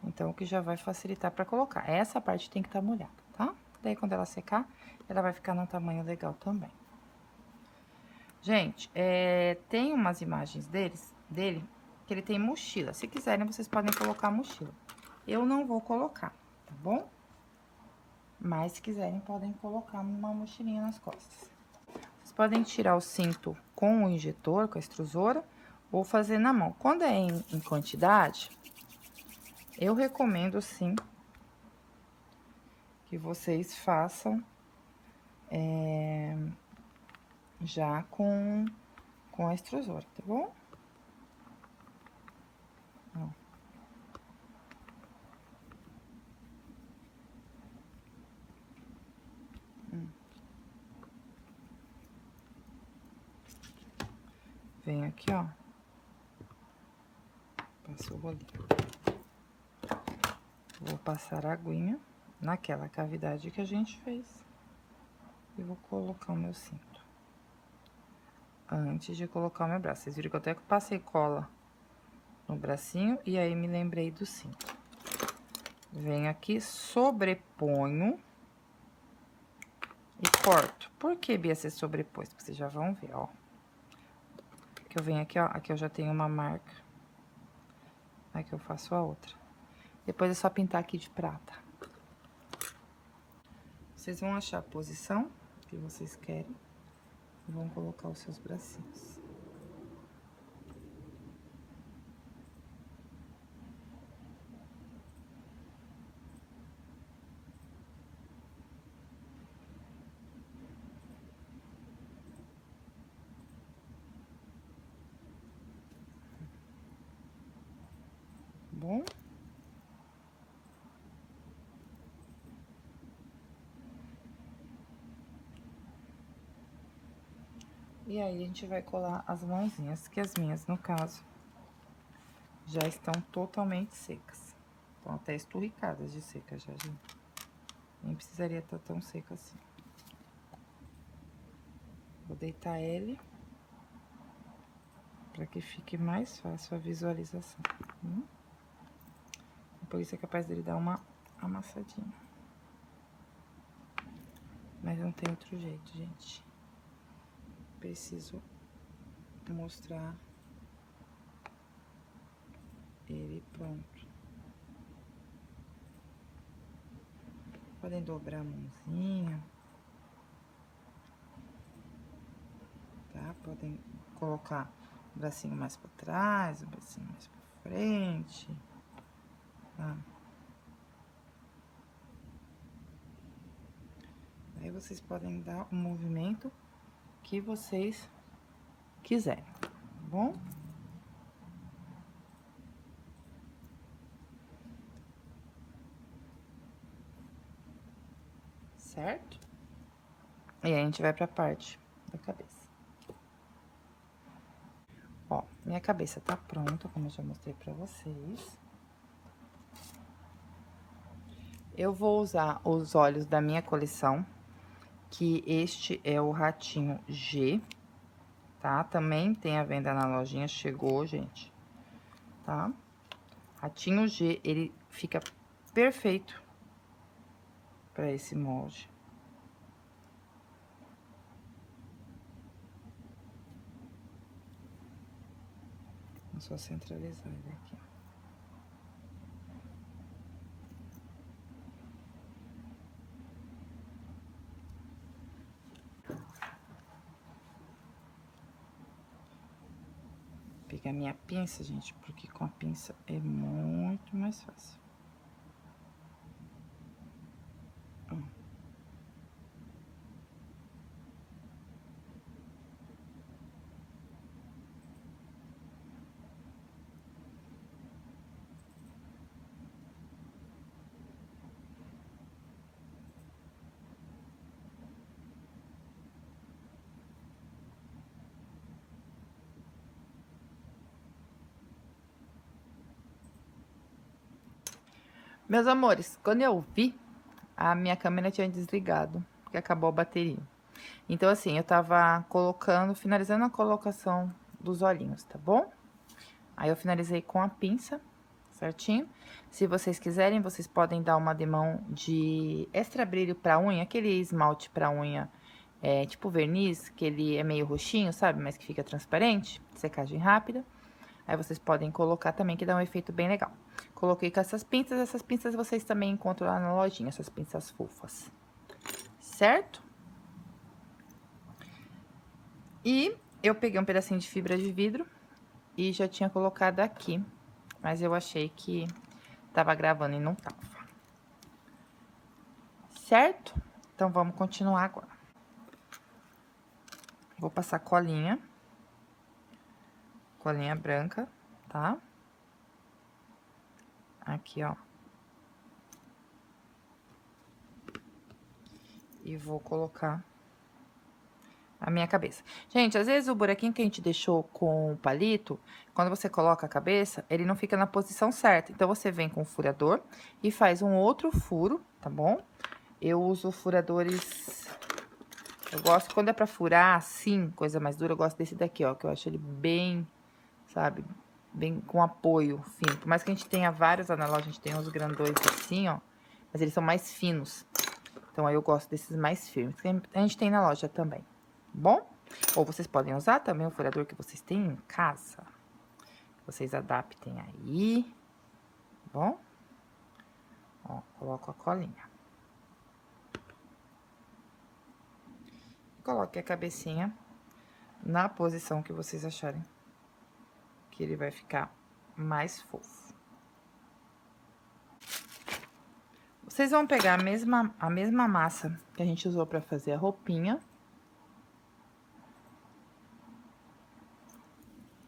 Então, o que já vai facilitar pra colocar. Essa parte tem que estar molhada, tá? Daí, quando ela secar, ela vai ficar num tamanho legal também. Gente, tem umas imagens dele, que ele tem mochila. Se quiserem, vocês podem colocar a mochila. Eu não vou colocar, tá bom? Mas, se quiserem, podem colocar uma mochilinha nas costas. Vocês podem tirar o cinto com o injetor, com a extrusora, ou fazer na mão. Quando é em quantidade, eu recomendo, sim, que vocês façam já com a extrusora, tá bom? Ó. Vem aqui, ó. Passo o rolinho. Vou passar a aguinha naquela cavidade que a gente fez. E vou colocar o meu cinto. Antes de colocar o meu braço. Vocês viram que eu até passei cola no bracinho e aí me lembrei do cinto. Venho aqui, sobreponho e corto. Por que, Bia, você sobrepôs? Porque vocês já vão ver, ó. Que eu venho aqui, ó. Aqui eu já tenho uma marca. Aqui eu faço a outra. Depois é só pintar aqui de prata. Vocês vão achar a posição que vocês querem e vão colocar os seus bracinhos. Bom? E aí, a gente vai colar as mãozinhas, que as minhas, no caso, já estão totalmente secas. Estão até esturricadas de seca já, gente. Nem precisaria estar tão seca assim. Vou deitar ele, para que fique mais fácil a visualização. Por isso é capaz dele dar uma amassadinha. Mas não tem outro jeito, gente. Preciso mostrar ele pronto. Podem dobrar a mãozinha. Tá? Podem colocar o bracinho mais pra trás, o bracinho mais pra frente. Tá? Aí vocês podem dar o movimento que vocês quiserem, tá bom? Certo? E aí, a gente vai pra parte da cabeça. Ó, minha cabeça tá pronta, como eu já mostrei pra vocês. Eu vou usar os olhos da minha coleção, que este é o Ratinho G, tá? Também tem a venda na lojinha, chegou, gente, tá? Ratinho G, ele fica perfeito pra esse molde. Vou só centralizar ele aqui. Pegar minha pinça, gente, porque com a pinça é muito mais fácil. Meus amores, quando eu vi, a minha câmera tinha desligado, porque acabou a bateria. Então, assim, eu tava colocando, finalizando a colocação dos olhinhos, tá bom? Aí, eu finalizei com a pinça, certinho? Se vocês quiserem, vocês podem dar uma demão de extra brilho pra unha, aquele esmalte pra unha, tipo verniz, que ele é meio roxinho, sabe? Mas que fica transparente, secagem rápida. Aí, vocês podem colocar também, que dá um efeito bem legal. Coloquei com essas pinças vocês também encontram lá na lojinha, essas pinças fofas. Certo? E eu peguei um pedacinho de fibra de vidro e já tinha colocado aqui, mas eu achei que tava gravando e não tava. Certo? Então, vamos continuar agora. Vou passar colinha branca, tá? Aqui, ó. E vou colocar a minha cabeça. Gente, às vezes o buraquinho que a gente deixou com o palito, quando você coloca a cabeça, ele não fica na posição certa. Então, você vem com o furador e faz um outro furo, tá bom? Eu uso furadores... Eu gosto, quando é pra furar assim, coisa mais dura, eu gosto desse daqui, ó. Que eu acho ele bem, sabe, bem com apoio fino. Por mais que a gente tenha vários na loja, a gente tem uns grandões assim, ó. Mas eles são mais finos. Então, aí eu gosto desses mais firmes. Que a gente tem na loja também. Bom? Ou vocês podem usar também o furador que vocês têm em casa. Vocês adaptem aí. Bom? Ó, coloco a colinha. Coloque a cabecinha na posição que vocês acharem que ele vai ficar mais fofo. Vocês vão pegar a mesma massa que a gente usou pra fazer a roupinha.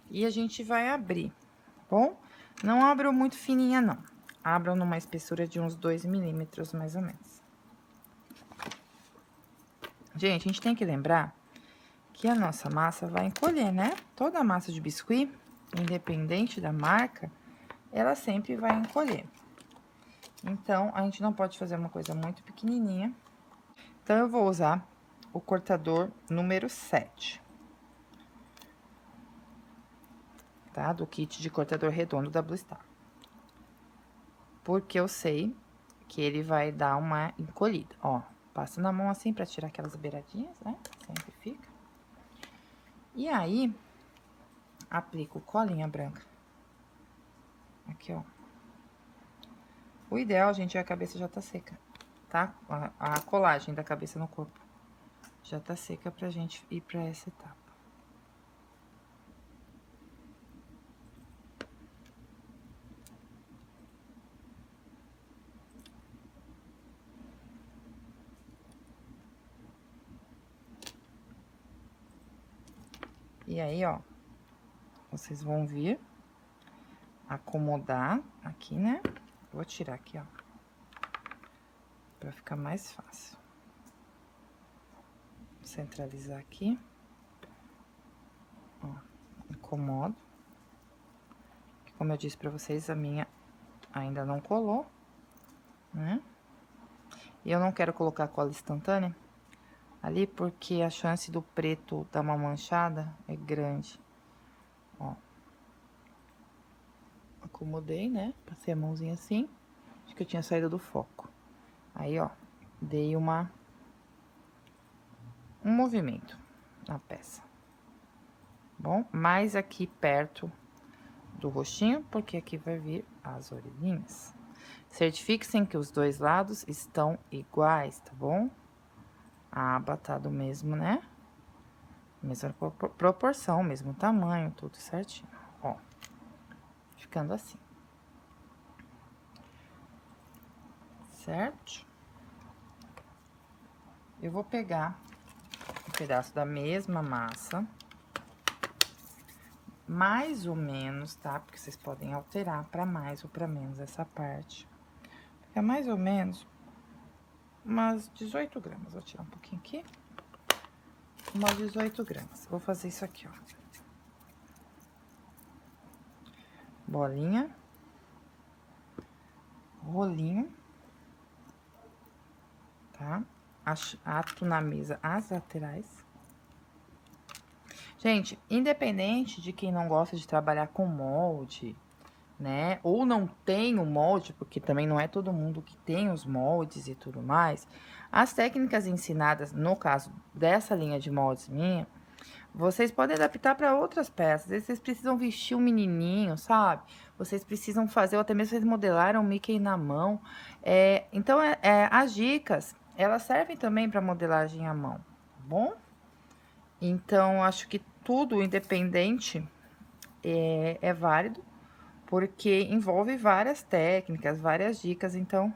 E a gente vai abrir, tá bom? Não abram muito fininha, não. Abram numa espessura de uns 2 milímetros, mais ou menos. Gente, a gente tem que lembrar que a nossa massa vai encolher, né? Toda a massa de biscuit, independente da marca, ela sempre vai encolher. Então, a gente não pode fazer uma coisa muito pequenininha. Então, eu vou usar o cortador número 7. Tá? Do kit de cortador redondo da Blue Star. Porque eu sei que ele vai dar uma encolhida. Ó, passa na mão assim pra tirar aquelas beiradinhas, né? Sempre fica. E aí, aplico colinha branca. Aqui, ó. O ideal, gente, é a cabeça já tá seca, tá? A colagem da cabeça no corpo já tá seca pra gente ir pra essa etapa. E aí, ó, vocês vão vir acomodar aqui, né? Vou tirar aqui, ó, pra ficar mais fácil. Centralizar aqui. Ó, incomodo. Como eu disse pra vocês, a minha ainda não colou, né? E eu não quero colocar cola instantânea ali, porque a chance do preto dar uma manchada é grande. Ó. Acomodei, né? Passei a mãozinha assim. Acho que eu tinha saído do foco. Aí, ó, dei um movimento na peça. Bom, mais aqui perto do rostinho, porque aqui vai vir as orelhinhas. Certifiquem que os dois lados estão iguais, tá bom? A aba tá do mesmo, né? Mesma proporção, mesmo tamanho, tudo certinho. Ó, ficando assim. Certo? Eu vou pegar um pedaço da mesma massa, mais ou menos, tá? Porque vocês podem alterar pra mais ou pra menos essa parte. É mais ou menos umas 18 gramas. Vou tirar um pouquinho aqui. Umas 18 gramas. Vou fazer isso aqui, ó. Bolinha. Rolinho. Tá? Ato na mesa as laterais. Gente, independente de quem não gosta de trabalhar com molde, né? Ou não tem o molde, porque também não é todo mundo que tem os moldes e tudo mais. As técnicas ensinadas, no caso dessa linha de moldes minha, vocês podem adaptar para outras peças. Às vezes vocês precisam vestir um menininho, sabe? Vocês precisam fazer, ou até mesmo vocês modelaram o Mickey na mão. Então, as dicas, elas servem também para modelagem à mão, tá bom? Então, acho que tudo independente é válido, porque envolve várias técnicas, várias dicas, então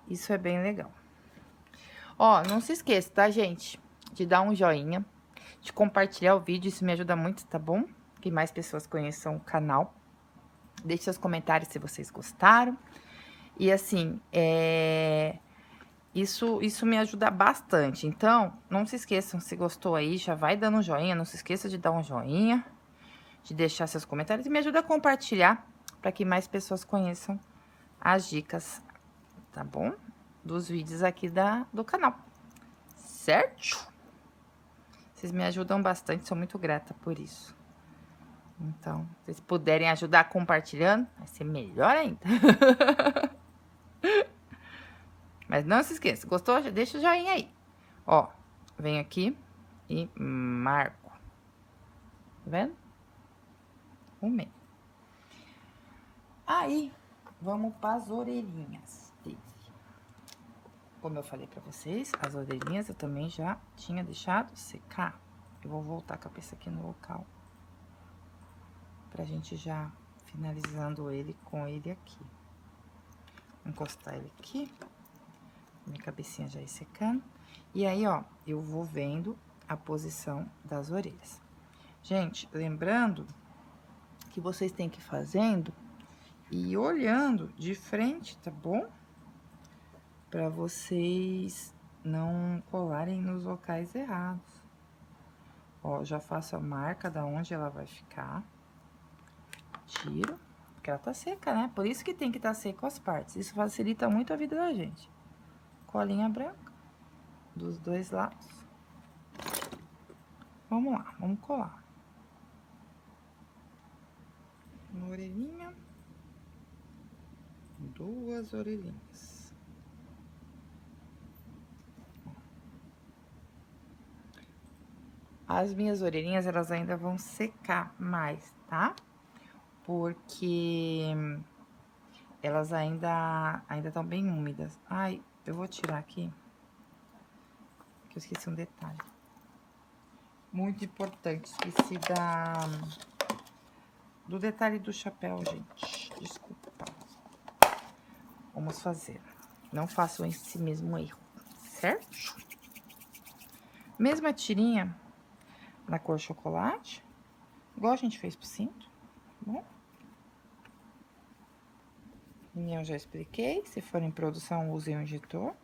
isso é bem legal. Ó, não se esqueça, tá, gente? De dar um joinha, de compartilhar o vídeo, isso me ajuda muito, tá bom? Que mais pessoas conheçam o canal. Deixe seus comentários se vocês gostaram. E assim, isso me ajuda bastante. Então, não se esqueçam, se gostou aí, já vai dando um joinha. Não se esqueça de dar um joinha, de deixar seus comentários e me ajuda a compartilhar para que mais pessoas conheçam as dicas, tá bom? Dos vídeos aqui do canal, certo? Vocês me ajudam bastante, sou muito grata por isso. Então, se vocês puderem ajudar compartilhando, vai ser melhor ainda. Mas não se esqueça, gostou? Deixa o joinha aí. Ó, venho aqui e marco. Tá vendo? O meio. Aí, vamos para as orelhinhas dele. Como eu falei pra vocês, as orelhinhas eu também já tinha deixado secar. Eu vou voltar a cabeça aqui no local. Pra gente já finalizando ele com ele aqui. Vou encostar ele aqui. Minha cabecinha já ir secando. E aí, ó, eu vou vendo a posição das orelhas. Gente, lembrando que vocês têm que ir fazendo e olhando de frente, tá bom? Pra vocês não colarem nos locais errados. Ó, já faço a marca da onde ela vai ficar. Tiro, porque ela tá seca, né? Por isso que tem que estar seco as partes. Isso facilita muito a vida da gente. Colinha branca dos dois lados. Vamos lá, vamos colar. Uma orelhinha. Duas orelhinhas. As minhas orelhinhas, elas ainda vão secar mais, tá? Porque elas ainda estão bem úmidas. Ai, eu vou tirar aqui, que eu esqueci um detalhe. Muito importante, esqueci do detalhe do chapéu, gente. Desculpa. Vamos fazer. Não façam esse mesmo erro, certo? Mesma tirinha na cor chocolate, igual a gente fez pro cinto, tá bom? Eu já expliquei, se for em produção, usem o injetor.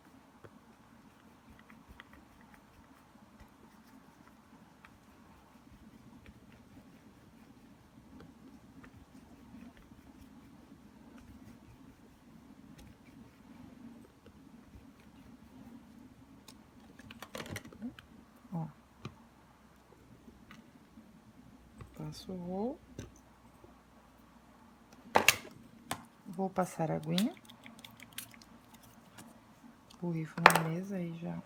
Ó. Passo o rolo. Vou passar a aguinha. Borrifo na mesa e já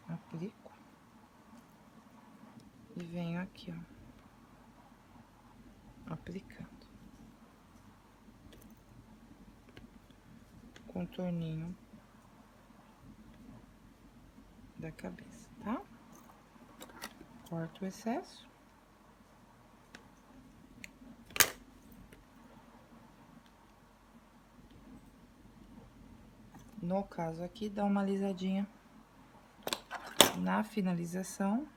aplico. E venho aqui, ó, aplicando. Contorninho da cabeça, tá? Corto o excesso. No caso aqui, dá uma alisadinha na finalização.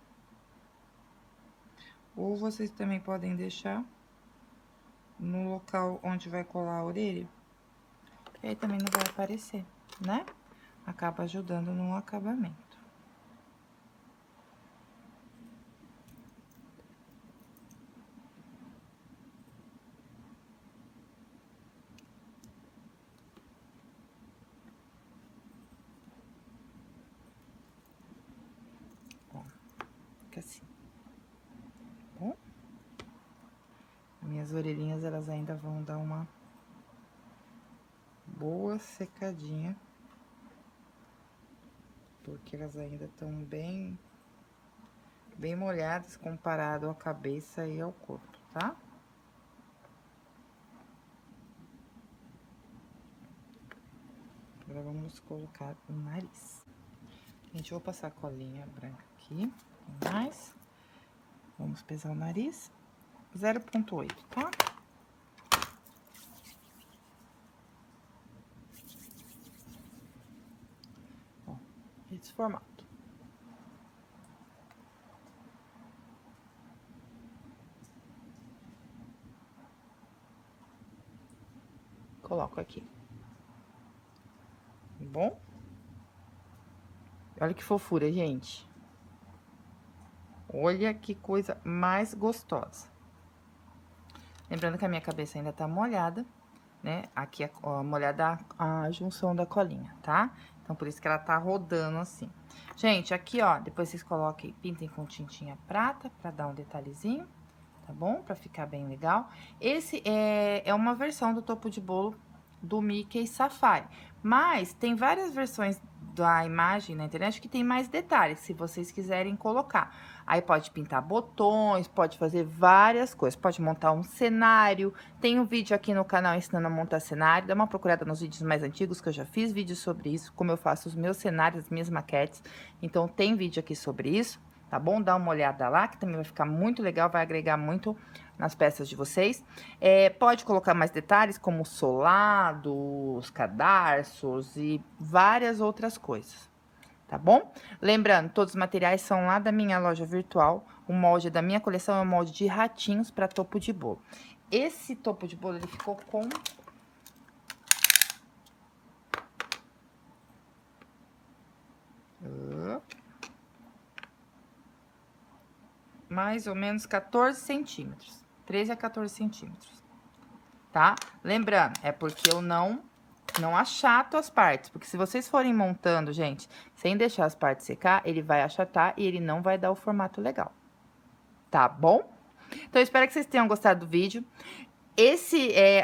Ou vocês também podem deixar no local onde vai colar a orelha. E aí também não vai aparecer, né? Acaba ajudando no acabamento. Ó, fica assim. minhas orelhinhas, elas ainda vão dar uma boa secadinha. Porque elas ainda estão bem molhadas comparado à cabeça e ao corpo, tá? Agora vamos colocar o nariz. Gente, eu vou passar a colinha branca aqui, mais. Vamos pesar o nariz. 0,8, tá? Ó, esse formato. Coloco aqui. Bom? Olha que fofura, gente. Olha que coisa mais gostosa. Lembrando que a minha cabeça ainda tá molhada, né? Aqui, ó, molhada a junção da colinha, tá? Então, por isso que ela tá rodando assim. Gente, aqui, ó, depois vocês coloquem, pintem com tintinha prata pra dar um detalhezinho, tá bom? Pra ficar bem legal. Esse é uma versão do topo de bolo do Mickey Safari. Mas tem várias versões da imagem na internet que tem mais detalhes, se vocês quiserem colocar. Aí pode pintar botões, pode fazer várias coisas, pode montar um cenário. Tem um vídeo aqui no canal ensinando a montar cenário, dá uma procurada nos vídeos mais antigos que eu já fiz vídeos sobre isso, como eu faço os meus cenários, as minhas maquetes. Então tem vídeo aqui sobre isso, tá bom? Dá uma olhada lá, que também vai ficar muito legal, vai agregar muito nas peças de vocês. Pode colocar mais detalhes, como solados, cadarços e várias outras coisas, tá bom? Lembrando, todos os materiais são lá da minha loja virtual. O molde da minha coleção é um molde de ratinhos para topo de bolo. Esse topo de bolo, ele ficou com... mais ou menos 14 centímetros. 13 a 14 centímetros, tá? Lembrando, é porque eu não achato as partes, porque se vocês forem montando, gente, sem deixar as partes secar, ele vai achatar e ele não vai dar o formato legal, tá bom? Então, eu espero que vocês tenham gostado do vídeo.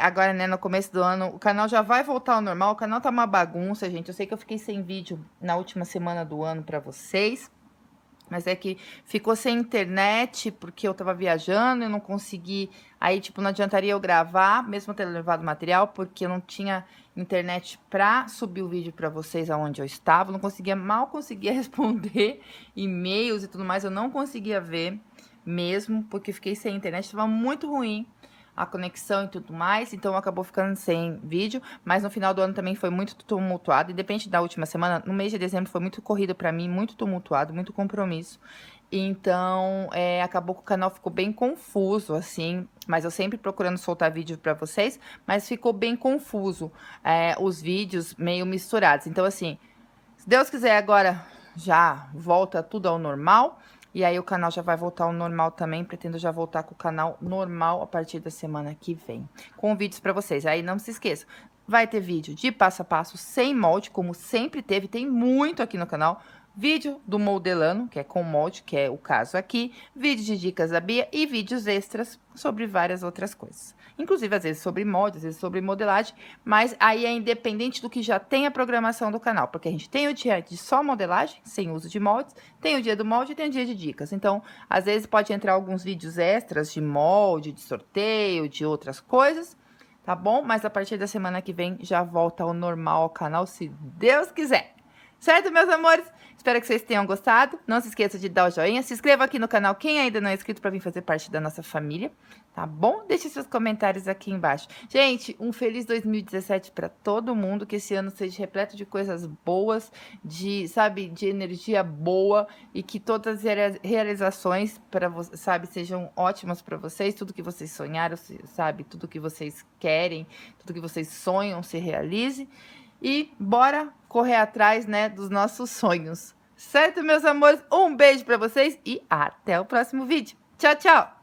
Agora, né, no começo do ano, o canal já vai voltar ao normal, o canal tá uma bagunça, gente, eu sei que eu fiquei sem vídeo na última semana do ano pra vocês, mas é que ficou sem internet, porque eu tava viajando, eu não consegui... Aí, tipo, não adiantaria eu gravar, mesmo tendo levado material, porque eu não tinha internet pra subir o vídeo pra vocês aonde eu estava. Mal conseguia responder e-mails e tudo mais, eu não conseguia ver mesmo, porque fiquei sem internet, tava muito ruim a conexão e tudo mais, então acabou ficando sem vídeo, mas no final do ano também foi muito tumultuado, independente da última semana, no mês de dezembro foi muito corrido pra mim, muito tumultuado, muito compromisso, então acabou que o canal ficou bem confuso, assim, mas eu sempre procurando soltar vídeo pra vocês, mas ficou bem confuso, os vídeos meio misturados, então assim, se Deus quiser agora já volta tudo ao normal. E aí, o canal já vai voltar ao normal também. Pretendo já voltar com o canal normal a partir da semana que vem. Com vídeos pra vocês. Aí, não se esqueçam. Vai ter vídeo de passo a passo, sem molde, como sempre teve. Tem muito aqui no canal. Vídeo do modelando, que é com molde, que é o caso aqui. Vídeo de dicas da Bia e vídeos extras sobre várias outras coisas. Inclusive, às vezes sobre molde, às vezes sobre modelagem. Mas aí é independente do que já tem a programação do canal. Porque a gente tem o dia de só modelagem, sem uso de moldes. Tem o dia do molde e tem o dia de dicas. Então, às vezes pode entrar alguns vídeos extras de molde, de sorteio, de outras coisas. Tá bom? Mas a partir da semana que vem já volta ao normal ao canal, se Deus quiser. Certo, meus amores? Espero que vocês tenham gostado. Não se esqueça de dar o joinha. Se inscreva aqui no canal quem ainda não é inscrito para vir fazer parte da nossa família, tá bom? Deixe seus comentários aqui embaixo. Gente, um feliz 2017 para todo mundo. Que esse ano seja repleto de coisas boas, de energia boa e que todas as realizações para você, sejam ótimas para vocês. Tudo que vocês sonharam, tudo que vocês querem, tudo que vocês sonham se realize. E bora correr atrás, né, dos nossos sonhos. Certo, meus amores? Um beijo pra vocês e até o próximo vídeo. Tchau, tchau!